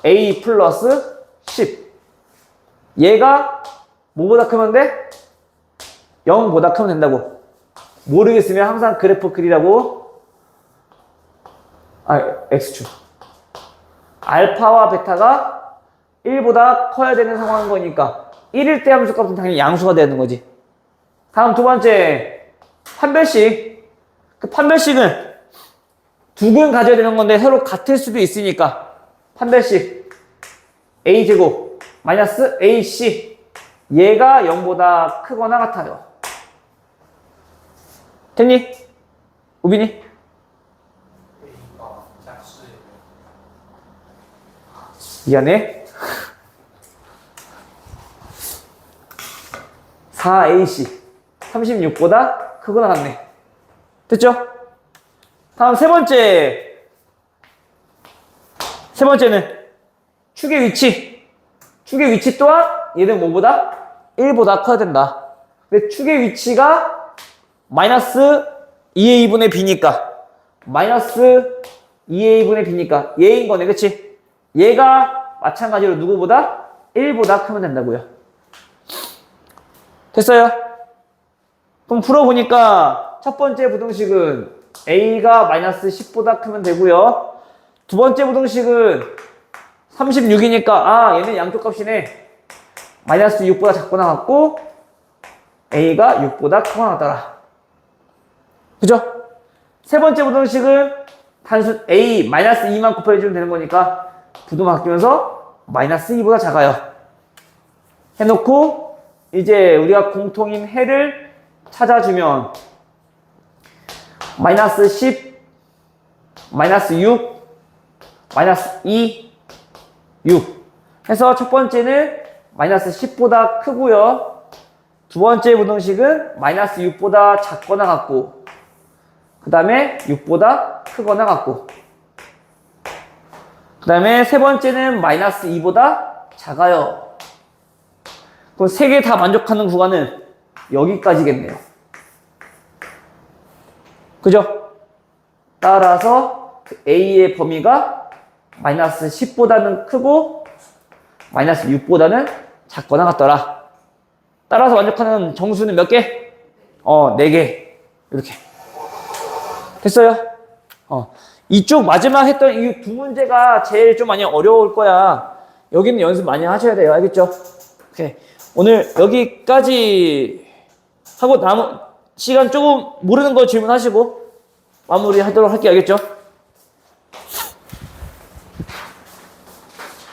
a 플러스 10. 얘가 뭐보다 크면 돼? 0보다 크면 된다고. 모르겠으면 항상 그래프 그리라고. x축. 알파와 베타가 1보다 커야 되는 상황인 거니까 1일 때 함수값은 당연히 양수가 되는 거지. 다음 두 번째 판별식. 그 판별식은 두근 가져야 되는 건데 서로 같을 수도 있으니까 판별식 a제곱 마이너스 ac 얘가 0보다 크거나 같아요. 됐니? 우빈이? 미안해. 4ac 36보다 크거나 같네. 됐죠? 다음 세 번째는 축의 위치. 축의 위치 또한 얘는 뭐보다? 1보다 커야 된다. 근데 축의 위치가 마이너스 2a분의 b니까 마이너스 2a분의 b니까 얘인 거네. 그치? 얘가 마찬가지로 누구보다? 1보다 크면 된다고요. 됐어요? 그럼 풀어보니까 첫 번째 부등식은 a가 마이너스 10보다 크면 되고요. 두 번째 부등식은 36이니까 얘는 양쪽 값이네. 마이너스 6보다 작거나 같고 a가 6보다 크거나 같더라. 그죠? 세 번째 부등식은 단순 a 마이너스 2만 곱해주면 되는 거니까 부등 바뀌면서 마이너스 2보다 작아요. 해놓고 이제 우리가 공통인 해를 찾아주면 마이너스 10, 마이너스 6, 마이너스 2, 6 해서 첫 번째는 마이너스 10보다 크고요. 두 번째 부등식은 마이너스 6보다 작거나 같고 그 다음에 6보다 크거나 같고 그 다음에 세 번째는 마이너스 2보다 작아요. 그럼 세 개 다 만족하는 구간은 여기까지겠네요. 그죠? 따라서 A의 범위가 마이너스 10보다는 크고 마이너스 6보다는 작거나 같더라. 따라서 만족하는 정수는 몇 개? 4개. 이렇게. 됐어요? 이쪽 마지막 했던 이 두 문제가 제일 좀 많이 어려울 거야. 여기는 연습 많이 하셔야 돼요. 알겠죠? 오케이. 오늘 여기까지 하고 남은 시간 조금 모르는 거 질문하시고 마무리 하도록 할게요. 알겠죠?